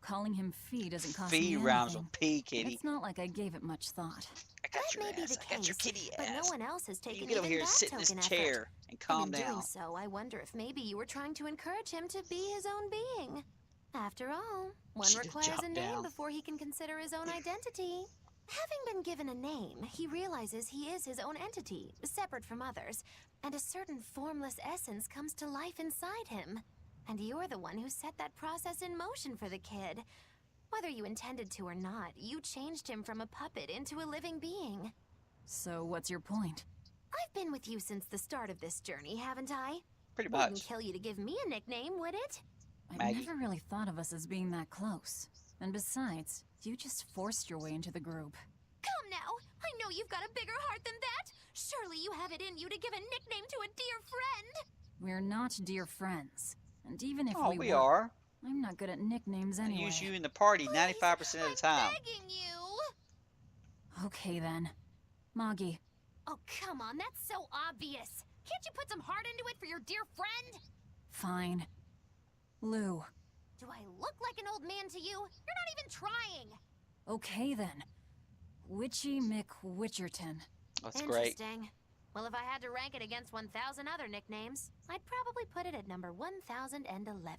Calling him Fee doesn't cost me Fee anything. rhymes with P, kitty. It's not like I gave it much thought. I got That your may be ass. the I got your case, kitty but ass. no one else has You taken get over even here and that sit in this token chair effort. and calm in down. doing so, I wonder if maybe you were trying to encourage him to be his own being. After all, one Just requires drop a name down. before he can consider his own identity. Having been given a name, he realizes he is his own entity, separate from others, and a certain formless essence comes to life inside him. And you're the one who set that process in motion for the kid. Whether you intended to or not, you changed him from a puppet into a living being. So what's your point? I've been with you since the start of this journey, haven't I? Pretty Wouldn't much. kill you to give me a nickname, would it? I've Maggie. never really thought of us as being that close. And besides, you just forced your way into the group. Come now! I know you've got a bigger heart than that! Surely you have it in you to give a nickname to a dear friend! We're not dear friends. And even if Oh, we we were, are. I'm not good at nicknames I anyway. use you in the party 95% of the time. Begging you! Okay then. Moggy, Oh, come on, that's so obvious! Can't you put some heart into it for your dear friend? fine. Lou. Do I look like an old man to you? You're not even trying! Okay then. Witchy McWitcherton. That's great. Interesting. Well, if I had to rank it against 1,000 other nicknames, I'd probably put it at number 1011.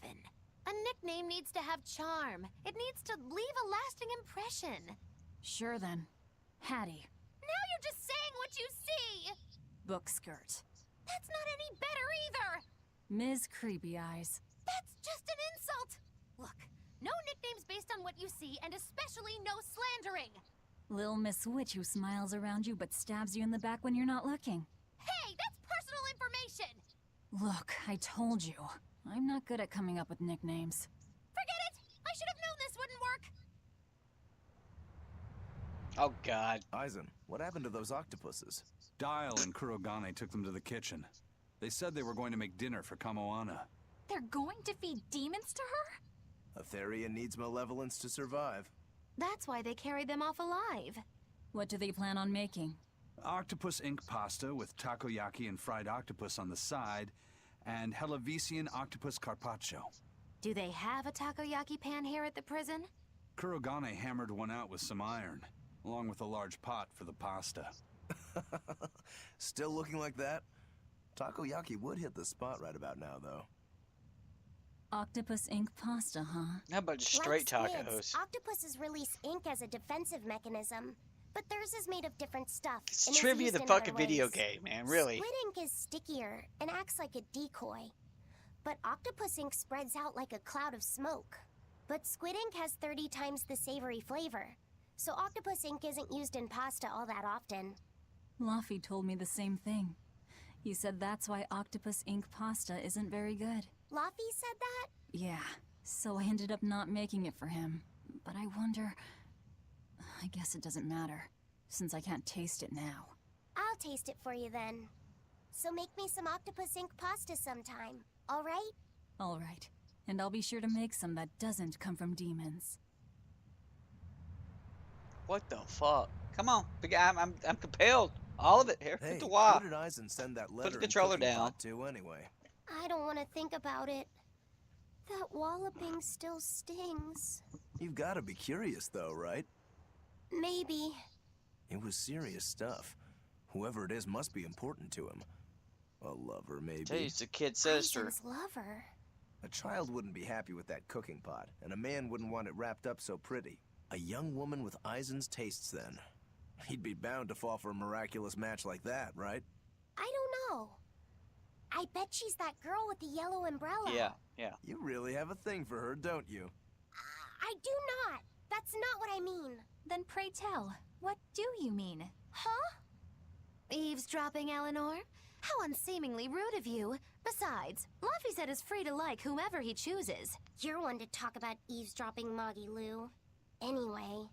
A nickname needs to have charm. It needs to leave a lasting impression. Sure then. Hattie. Now you're just saying what you see! Book skirt. That's not any better either! Ms. Creepy Eyes. That's just an insult! Look, no nicknames based on what you see, and especially no slandering! Lil Miss Witch who smiles around you but stabs you in the back when you're not looking. Hey, that's personal information! Look, I told you. I'm not good at coming up with nicknames. Forget it! I should have known this wouldn't work! Oh, God. Aizen, what happened to those octopuses? Dial and Kurogane took them to the kitchen. They said they were going to make dinner for Kamoana. They're going to feed demons to her? Etheria needs malevolence to survive. That's why they carried them off alive. What do they plan on making? Octopus ink pasta with takoyaki and fried octopus on the side, and Hellavesian octopus carpaccio. Do they have a takoyaki pan here at the prison? Kurogane hammered one out with some iron, along with a large pot for the pasta. Still looking like that? Takoyaki would hit the spot right about now, though. Octopus ink pasta, huh? How about just straight Like tacos? squids, octopuses release ink as a defensive mechanism, but theirs is made of different stuff. It's and is trivia used the in fucking other video ways. game, man, really. Squid ink is stickier and acts like a decoy, but octopus ink spreads out like a cloud of smoke. But squid ink has 30 times the savory flavor, so octopus ink isn't used in pasta all that often. Laffy told me the same thing. He said that's why octopus ink pasta isn't very good. Laffy said that? Yeah, so I ended up not making it for him. But I wonder... I guess it doesn't matter, since I can't taste it now. I'll taste it for you then. So make me some octopus ink pasta sometime, alright? Alright, and I'll be sure to make some that doesn't come from demons. What the fuck? Come on, I'm compelled. All of it here. Hey, Put the wah. who did Aizen send that letter and controller cooking down. pot to anyway? I don't want to think about it. That walloping still stings. You've got to be curious, though, right? Maybe. It was serious stuff. Whoever it is must be important to him. A lover, maybe. He's the kid's sister. Aizen's lover. A child wouldn't be happy with that cooking pot, and a man wouldn't want it wrapped up so pretty. A young woman with Aizen's tastes, then. He'd be bound to fall for a miraculous match like that, right? I don't know. I bet she's that girl with the yellow umbrella. Yeah, yeah. You really have a thing for her, don't you? I do not. That's not what I mean. Then pray tell, what do you mean? Huh? Eavesdropping, Eleanor? How unseemingly rude of you. Besides, Luffy said is free to like whomever he chooses. You're one to talk about eavesdropping, Moggy Lou. Anyway,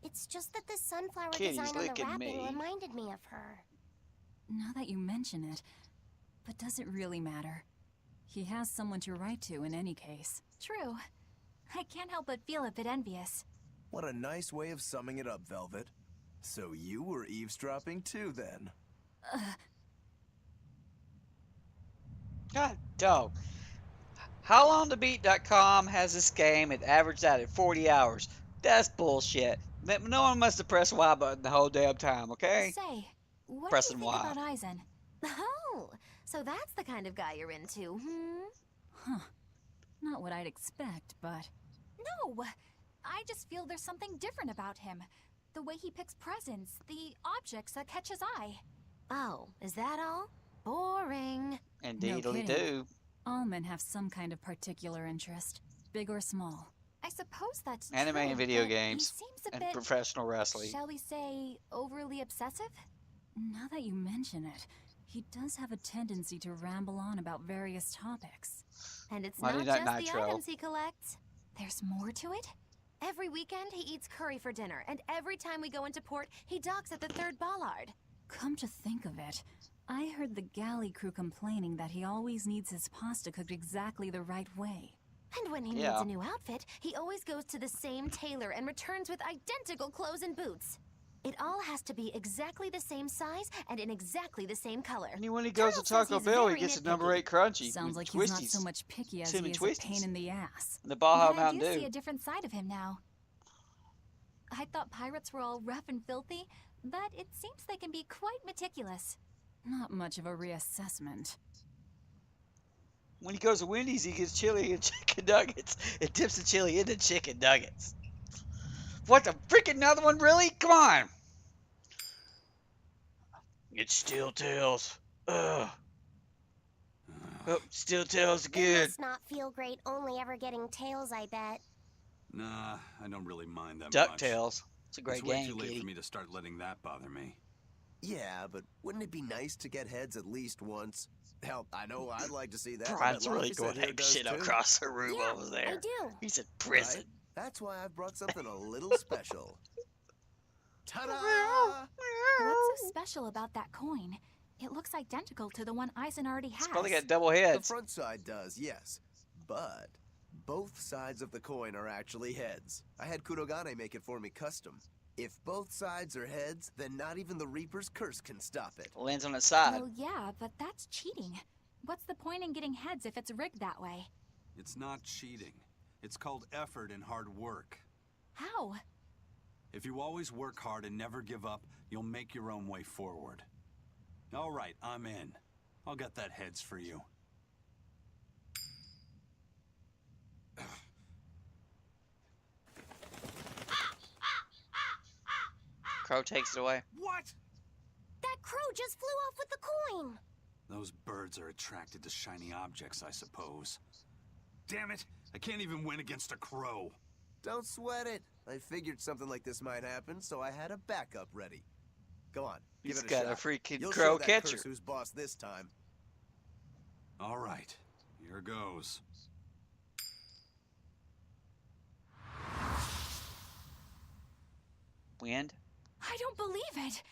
it's just that the sunflower Kitty's design on the licking wrapping me. reminded me of her. Now that you mention it, but does it really matter? He has someone to write to in any case. True. I can't help but feel a bit envious. What a nice way of summing it up, Velvet. So you were eavesdropping too, then? God, dog. HowLongToBeat.com has this game. It averaged out at 40 hours. That's bullshit. No one must have pressed Y button the whole damn time, okay? Say, what do Pressing you think Y. about Eisen? Oh, so that's the kind of guy you're into, Huh. Not what I'd expect, but... No! I just feel there's something different about him. The way he picks presents, the objects that catch his eye. Oh, is that all? Boring. Indeedly kidding. do. All men have some kind of particular interest, big or small. I suppose that's Anime true, and video but games. He seems a And bit, professional wrestling. shall we say, overly obsessive? Now that you mention it, he does have a tendency to ramble on about various topics. And it's Mighty not Nut just the Nitro. items he collects. There's more to it? Every weekend, he eats curry for dinner, and every time we go into port, he docks at the 3rd bollard. Come to think of it, I heard the galley crew complaining that he always needs his pasta cooked exactly the right way. And when he needs a new outfit, he always goes to the same tailor and returns with identical clothes and boots. It all has to be exactly the same size and in exactly the same color. And when he goes to Charles says Taco he's Bell, he very gets a nitpicky. number 8 crunchy. Sounds with like he's not twisties. so much picky as Cinnamon he is twisties. a pain in the ass. And the Baja But I Mountain do Dew. see a different side of him now. I thought pirates were all rough and filthy, but it seems they can be quite meticulous. Not much of a reassessment. When he goes to Wendy's, he gets chili and chicken nuggets and dips the chili into chicken nuggets. What the freaking another one, really? Come on! It's Steel Tails. Ugh. Oh, Steel Tails They good. must not feel great only ever getting tails, I bet. Nah, I don't really mind that much. DuckTales. It's a great It's way game, too late kitty. for me to start letting that bother me. Yeah, but wouldn't it be nice to get heads at least once? Hell, I know I'd like to see that. Brian's but really Locke going said here ape does shit too. across the room Yeah, over there. I do. He's in prison. Right? That's why I've brought something a little special. Ta-da! What's so special about that coin? It looks identical to the one Eisen already has. It's probably got double The heads. front side does, yes. But both sides of the coin are actually heads. I had Kurogane make it for me custom. If both sides are heads, then not even the Reaper's curse can stop it. Lands on its side. Well, yeah, but that's cheating. What's the point in getting heads if it's rigged that way? It's not cheating. It's called effort and hard work. How? If you always work hard and never give up, you'll make your own way forward. All right, I'm in. I'll get that heads for you. Crow takes it away. What? That crow just flew off with the coin. Those birds are attracted to shiny objects, I suppose. Damn it! I can't even win against a crow. Don't sweat it. I figured something like this might happen, so I had a backup ready. Go on, give He's it a got shot. a freaking You'll crow show that catcher. curse who's boss this time. All right, here goes. Wind. I don't believe it!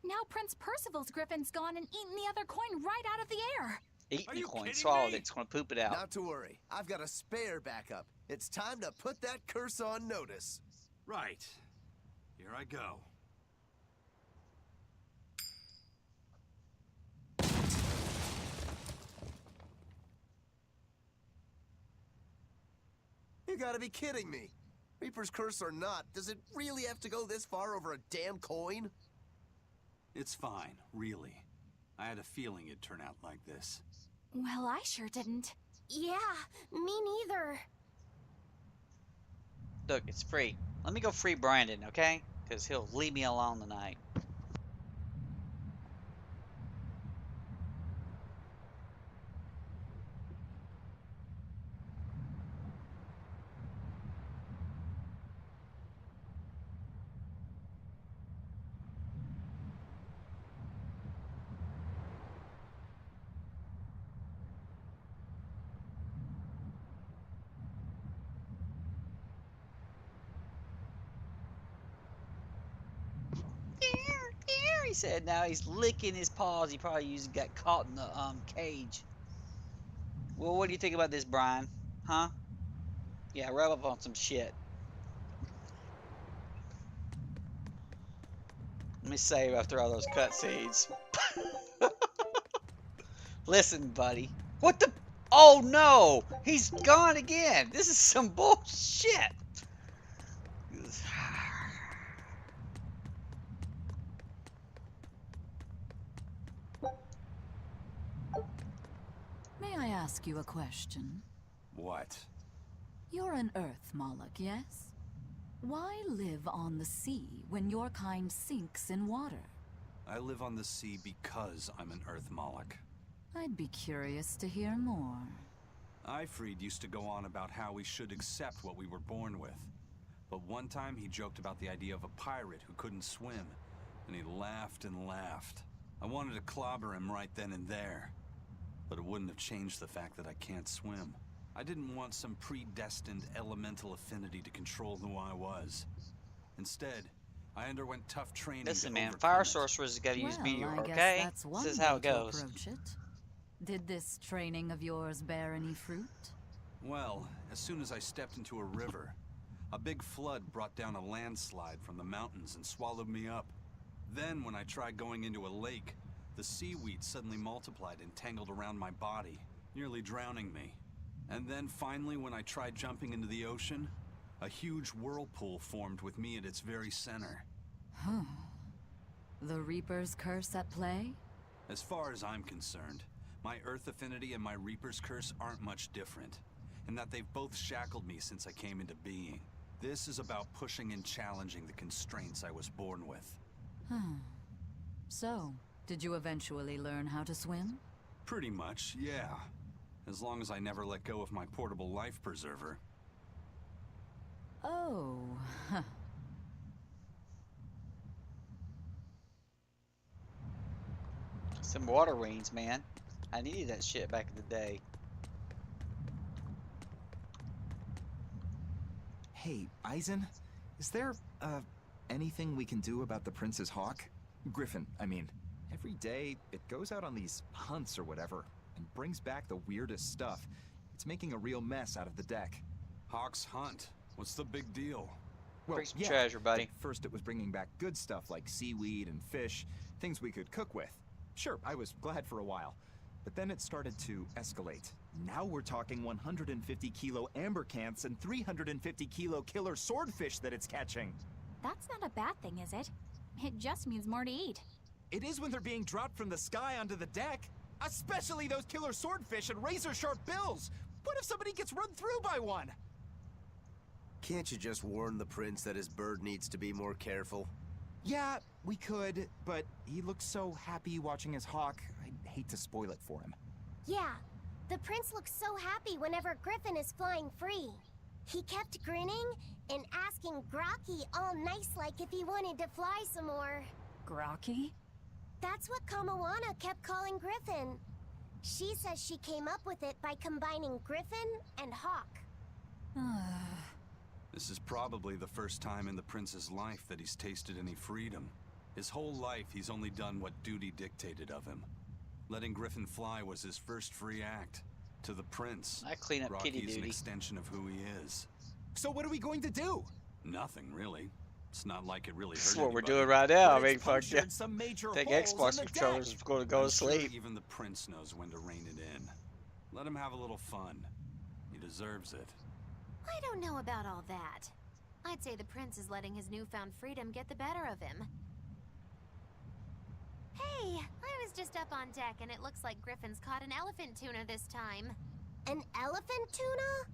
Now Prince Percival's griffin's gone and eaten the other coin right out of the air. Eating the you coin, kidding swallowed me? it. It's going to poop it out. Not to worry, I've got a spare backup. It's time to put that curse on notice. Right. Here I go. You gotta be kidding me. Reaper's curse or not, does it really have to go this far over a damn coin? It's fine, really. I had a feeling it'd turn out like this. Well, I sure didn't. Yeah, me neither. Look, it's free. Let me go free Brandon, okay? Because he'll leave me alone tonight. He said now he's licking his paws. He probably got caught in the cage. Well, what do you think about this, Brian? Huh? Yeah, rub up on some shit. Let me save after all those cutscenes. Listen, buddy. What the? Oh no! He's gone again! This is some bullshit! May I ask you a question? What? You're an Earth Moloch, yes? Why live on the sea when your kind sinks in water? I live on the sea because I'm an Earth Moloch. I'd be curious to hear more. Ifrid used to go on about how we should accept what we were born with. But one time he joked about the idea of a pirate who couldn't swim, and he laughed and laughed. I wanted to clobber him right then and there, but it wouldn't have changed the fact that I can't swim. I didn't want some predestined elemental affinity to control who I was. Instead, I underwent tough training. Listen, to man, overcome fire it. sorcerers gotta use meteor, I guess okay? that's one This is how way it to goes. approach it. Did this training of yours bear any fruit? Well, as soon as I stepped into a river, a big flood brought down a landslide from the mountains and swallowed me up. Then, when I tried going into a lake, the seaweed suddenly multiplied and tangled around my body, nearly drowning me. And then finally, when I tried jumping into the ocean, a huge whirlpool formed with me at its very center. Huh. The Reaper's curse at play? As far as I'm concerned, my Earth affinity and my Reaper's curse aren't much different, in that they've both shackled me since I came into being. This is about pushing and challenging the constraints I was born with. So, did you eventually learn how to swim? Pretty much, yeah. As long as I never let go of my portable life preserver. Oh, huh. Some water wings, man. I needed that shit back in the day. Hey, Eisen, is there, anything we can do about the Prince's hawk? Griffin, I mean. Every day, it goes out on these hunts or whatever, and brings back the weirdest stuff. It's making a real mess out of the deck. Hawk's hunt? What's the big deal? Well, Bring some yeah, treasure, buddy. at first it was bringing back good stuff like seaweed and fish, things we could cook with. Sure, I was glad for a while. But then it started to escalate. Now we're talking 150 kilo amber cants and 350 kilo killer swordfish that it's catching. That's not a bad thing, is it? It just means more to eat. It is when they're being dropped from the sky onto the deck. Especially those killer swordfish and razor-sharp bills. What if somebody gets run through by one? Can't you just warn the prince that his bird needs to be more careful? Yeah, we could, but he looks so happy watching his hawk. I'd hate to spoil it for him. Yeah, the prince looks so happy whenever Griffin is flying free. He kept grinning and asking Grocky all nice-like if he wanted to fly some more. Grocky? That's what Kamawana kept calling Griffin. She says she came up with it by combining Griffin and Hawk. This is probably the first time in the prince's life that he's tasted any freedom. His whole life, he's only done what duty dictated of him. Letting Griffin fly was his first free act. To the prince, I clean up kitty Rocky's an duty. extension of who he is. So what are we going to do? Nothing, really. It's not like it really hurt This is what we're anybody. doing right now. I But mean, it's fuck yeah. punctured some major Take holes Xbox in the controllers deck. is going to go I'm to sure sleep. even the prince knows when to rein it in. Let him have a little fun. He deserves it. I don't know about all that. I'd say the prince is letting his newfound freedom get the better of him. Hey, I was just up on deck and it looks like Griffin's caught an elephant tuna this time. An elephant tuna?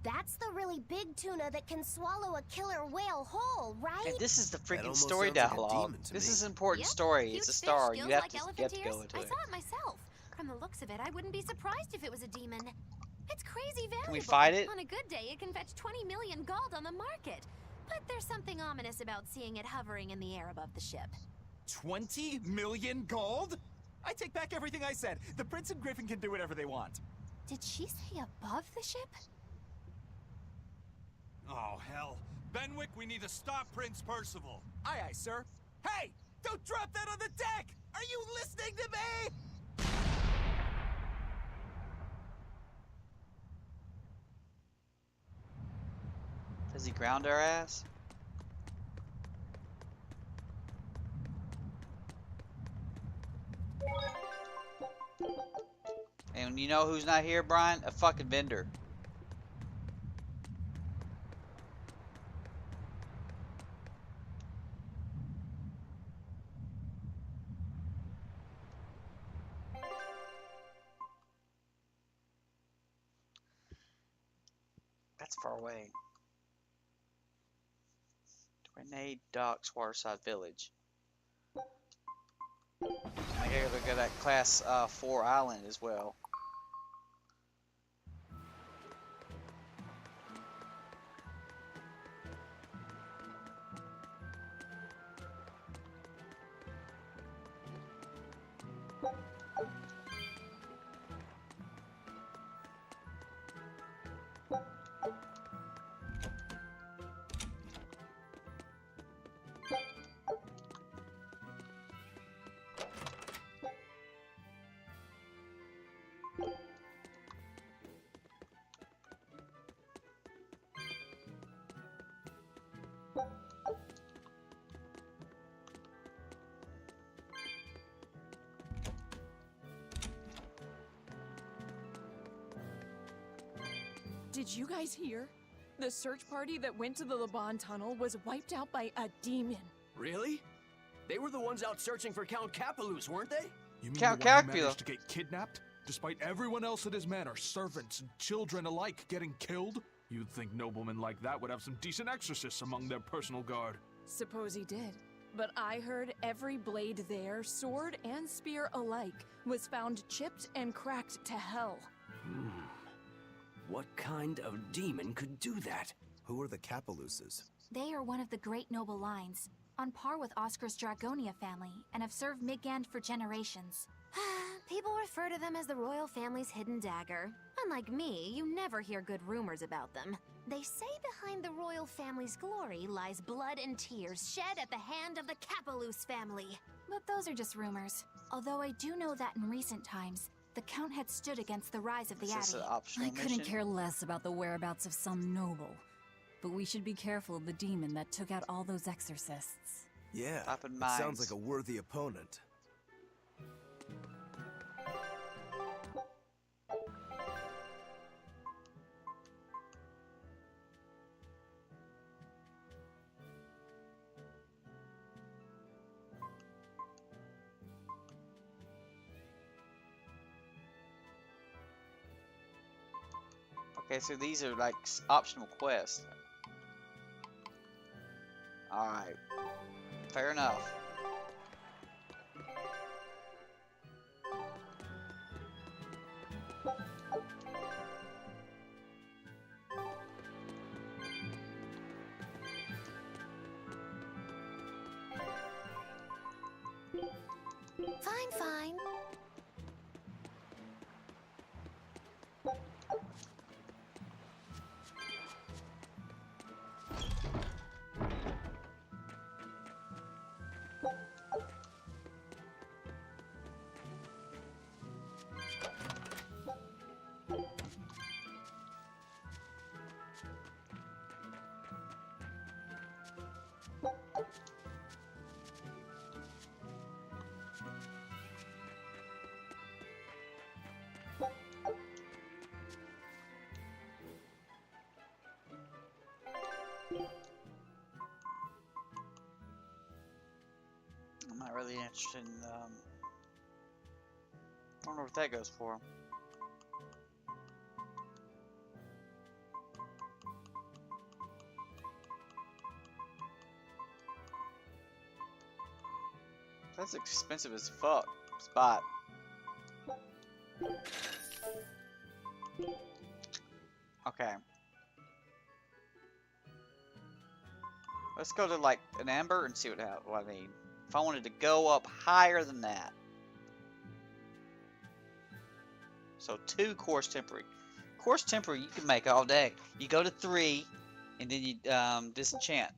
That's the really big tuna that can swallow a killer whale whole, right? And this is the freaking almost story sounds like a dialogue. demon to This me. is an important Yep, story. huge It's a fish, star. You gills have like to elephant get to ears. go into I it. saw it myself. From the looks of it, I wouldn't be surprised if it was a demon. It's crazy valuable. Can we fight it? On a good day, it can fetch 20 million gold on the market. But there's something ominous about seeing it hovering in the air above the ship. 20 million gold? I take back everything I said. The prince and Griffin can do whatever they want. Did she say above the ship? Oh, hell. Benwick, we need to stop Prince Percival. Aye, aye, sir. Hey! Don't drop that on the deck! Are you listening to me? Does he ground our ass? You know who's not here, Brian? A fucking vendor. That's far away. Grenade Docks, Waterside Village. I gotta look at that Class 4 island as well. Did you guys hear? The search party that went to the Laban tunnel was wiped out by a demon. Really? They were the ones out searching for Count Capulus, weren't they? You mean Count the one who Calcula. managed to get kidnapped? Despite everyone else at his manor, servants and children alike, getting killed? You'd think noblemen like that would have some decent exorcists among their personal guard. Suppose he did. But I heard every blade there, sword and spear alike, was found chipped and cracked to hell. What kind of demon could do that? Who are the Capeluses? They are one of the great noble lines, on par with Oscar's Dragonia family, and have served Midgand for generations. People refer to them as the royal family's hidden dagger. Unlike me, you never hear good rumors about them. They say behind the royal family's glory lies blood and tears shed at the hand of the Capulus family. But those are just rumors. Although I do know that in recent times, the Count had stood against the rise of the Is this an Abbey. optional I couldn't mission? care less about the whereabouts of some noble. But we should be careful of the demon that took out all those exorcists. Yeah, Open it sounds minds. like a worthy opponent. Okay, so these are like optional quests. Alright. Fair enough. Fine, fine. I'm not really interested in, I don't know what that goes for. That's expensive as fuck. Spot. Okay. Let's go to like an amber and see what I mean. If I wanted to go up higher than that. So 2 course temporary. Course temporary you can make all day. You go to 3 and then you disenchant.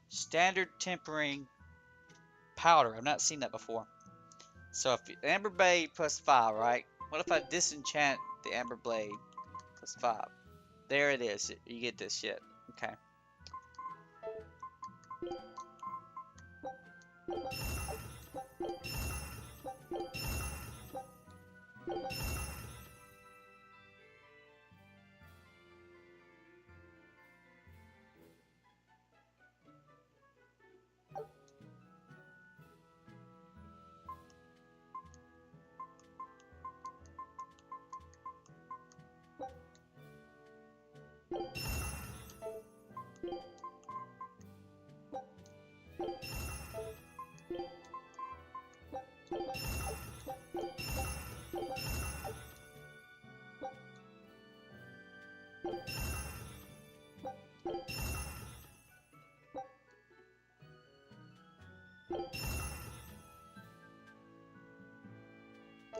Standard tempering powder. I've not seen that before. So if amber blade plus 5, right? What if I disenchant the amber blade plus 5? There it is. You get this shit. Okay.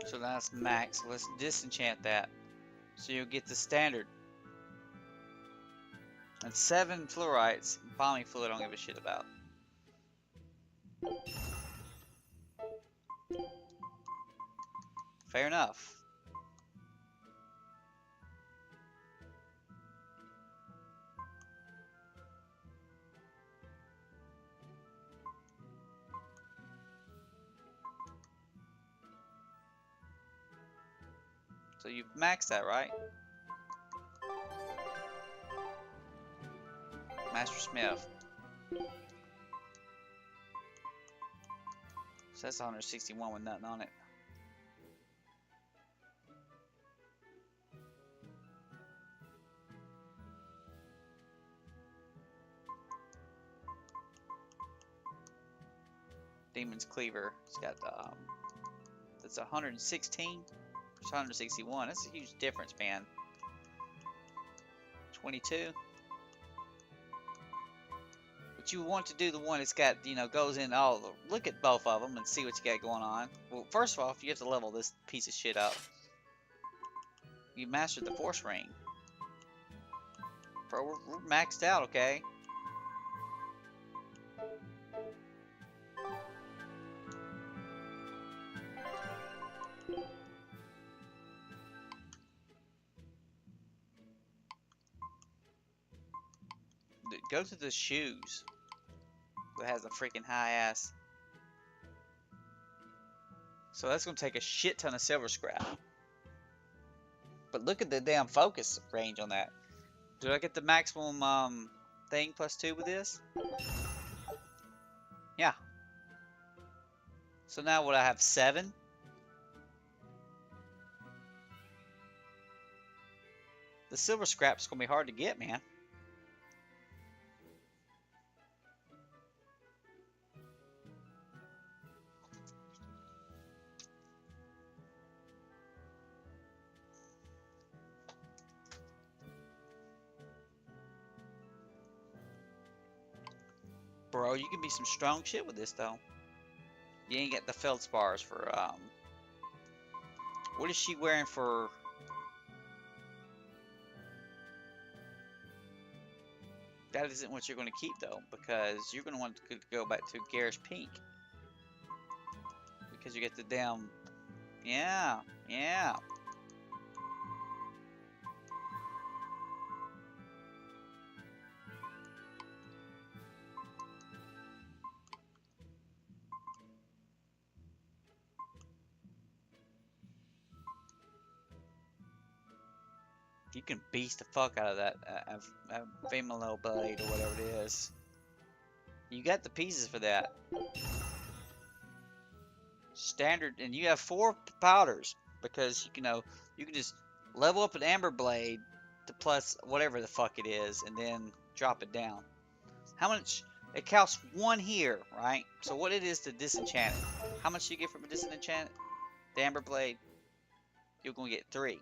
So that's max. Let's disenchant that. So you'll get the standard. And 7 fluorites. Bombing fluid I don't give a shit about. Fair enough. So you've maxed that, right? Master Smith. So that's 161 with nothing on it. Demon's Cleaver. It's got that's 116. It's 161. That's a huge difference, man. 22. But you want to do the one that's got, you know, goes in all the, look at both of them and see what you got going on. Well, first of all, you have to level this piece of shit up. You mastered the Force Ring. Bro, we're maxed out, okay? Go to the shoes. That has a freaking high ass. So that's gonna take a shit ton of silver scrap. But look at the damn focus range on that. Do I get the maximum thing +2 with this? Yeah. So now would I have 7? The silver scrap's gonna be hard to get, man. Bro, you can be some strong shit with this though. You ain't got the feldspars for what is she wearing for? That isn't what you're going to keep though, because you're going to want to go back to Garish Pink. Because you get the damn, yeah. You can beast the fuck out of that female blade or whatever it is. You got the pieces for that. Standard, and you have 4 powders because you know you can just level up an amber blade to plus whatever the fuck it is, and then drop it down. How much? It costs 1 here, right? So what it is to disenchant it? How much do you get from a disenchant? The amber blade, you're gonna get 3.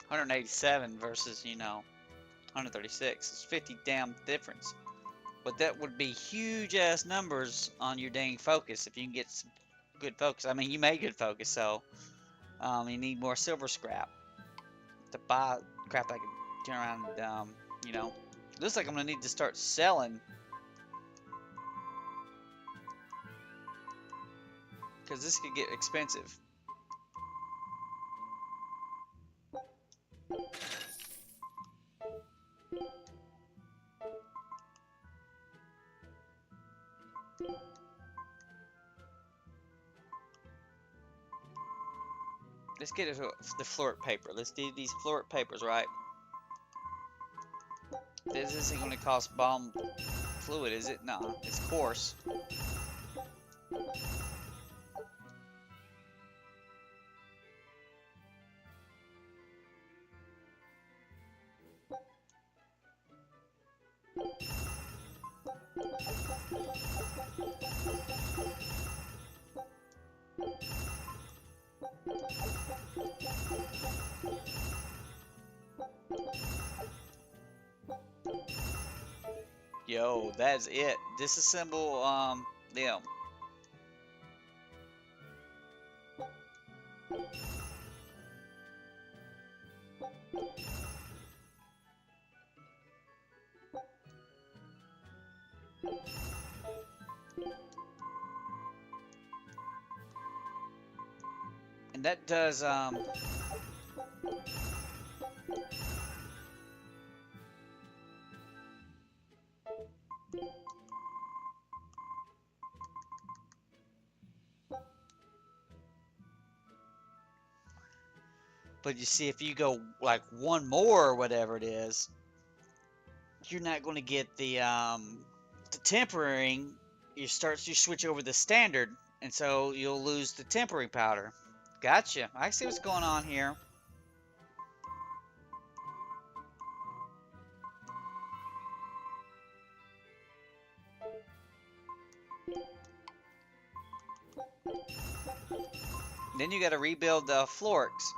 $187 versus, you know, 136. It's 50 damn difference. But that would be huge ass numbers on your dang focus if you can get some good focus. I mean, you made good focus, so you need more silver scrap to buy crap I can turn around and, you know. Looks like I'm gonna need to start selling Because this could get expensive. Let's get the flirt paper. Let's do these flirt papers, right? This isn't going to cost bomb fluid, is it? Nah, it's coarse. Yo, that's it. Disassemble them. And that does but you see, if you go like one more or whatever it is, you're not going to get the tempering. You switch over the standard, and so you'll lose the tempering powder. Gotcha. I see what's going on here. Then you got to rebuild the Florks.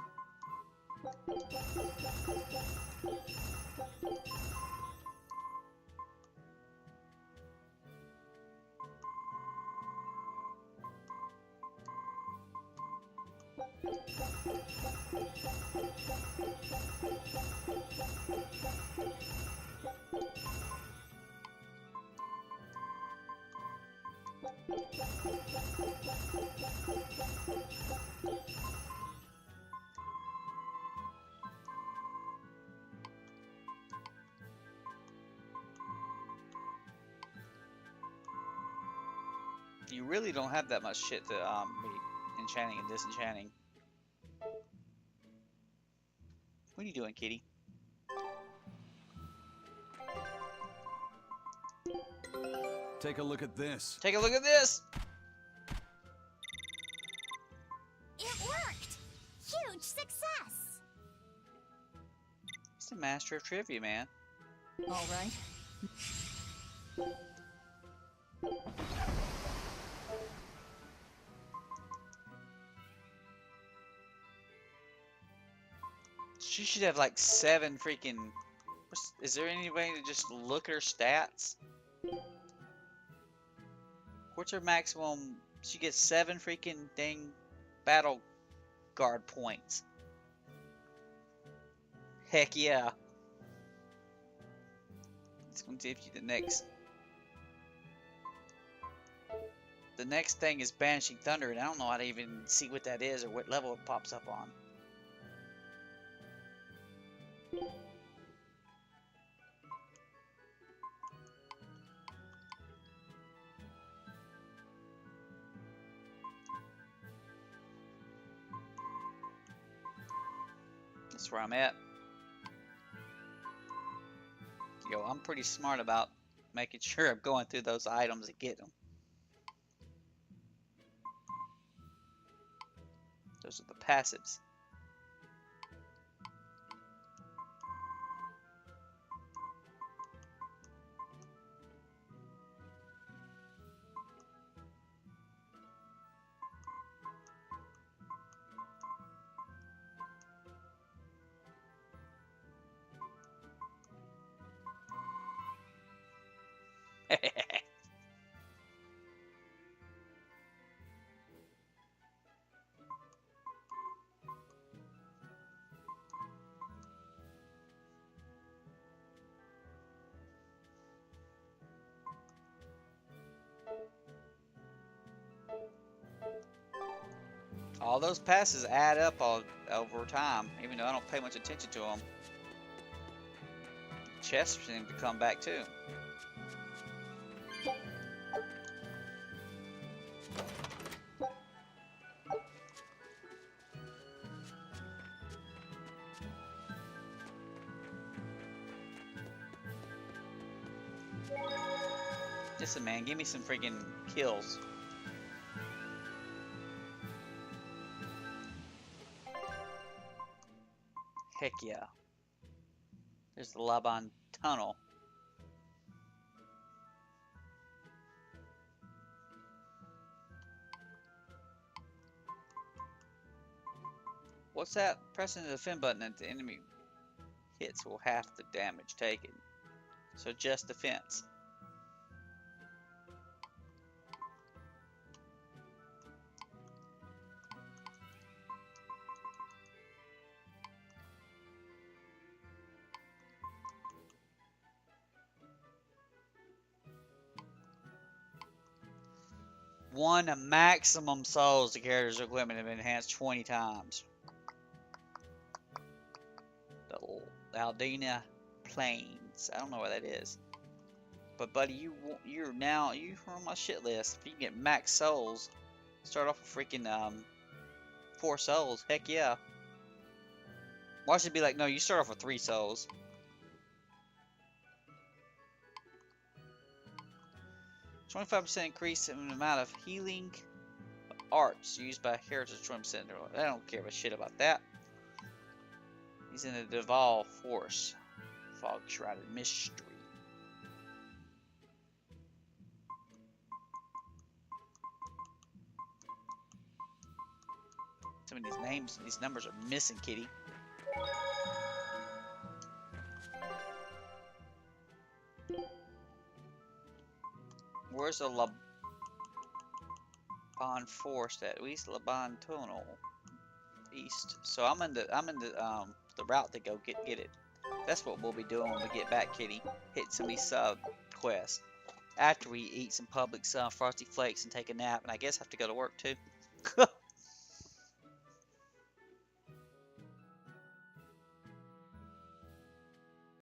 You really don't have that much shit to be enchanting and disenchanting. What are you doing, kitty? Take a look at this. Take a look at this! It worked! Huge success! It's a master of trivia, man. All right. She should have like 7 freaking... Is there any way to just look at her stats? What's her maximum? She gets 7 freaking dang battle guard points. Heck yeah. It's going to give you the next... The next thing is Banishing Thunder, and I don't know how to even see what that is or what level it pops up on. That's where I'm at. Yo, I'm pretty smart about making sure I'm going through those items and getting them. Those are the passives. All those passes add up all over time, even though I don't pay much attention to them. Chests seem to come back too. Listen, man, give me some freaking kills. Heck yeah. There's the Laban Tunnel. What's that? Pressing the defend button at the enemy hits will half the damage taken. So just defense. One maximum souls. The character's equipment have been enhanced 20 times. The Aldina Plains. I don't know where that is. But buddy, you're on my shit list. If you can get max souls, start off with freaking 4 souls. Heck yeah. Watch it be like, no, you start off with 3 souls. 25% increase in the amount of healing arts used by characters. 20%. I don't care about shit about that. He's in the Duval Force. Fog Shrouded Mystery. Some of these names, these numbers are missing, kitty. Where's the Laban Forest at? East Laban Tunnel. East. So I'm in the route to go get it. That's what we'll be doing when we get back, kitty. Hit some of these sub quests. After we eat some public frosty flakes and take a nap, and I guess have to go to work too.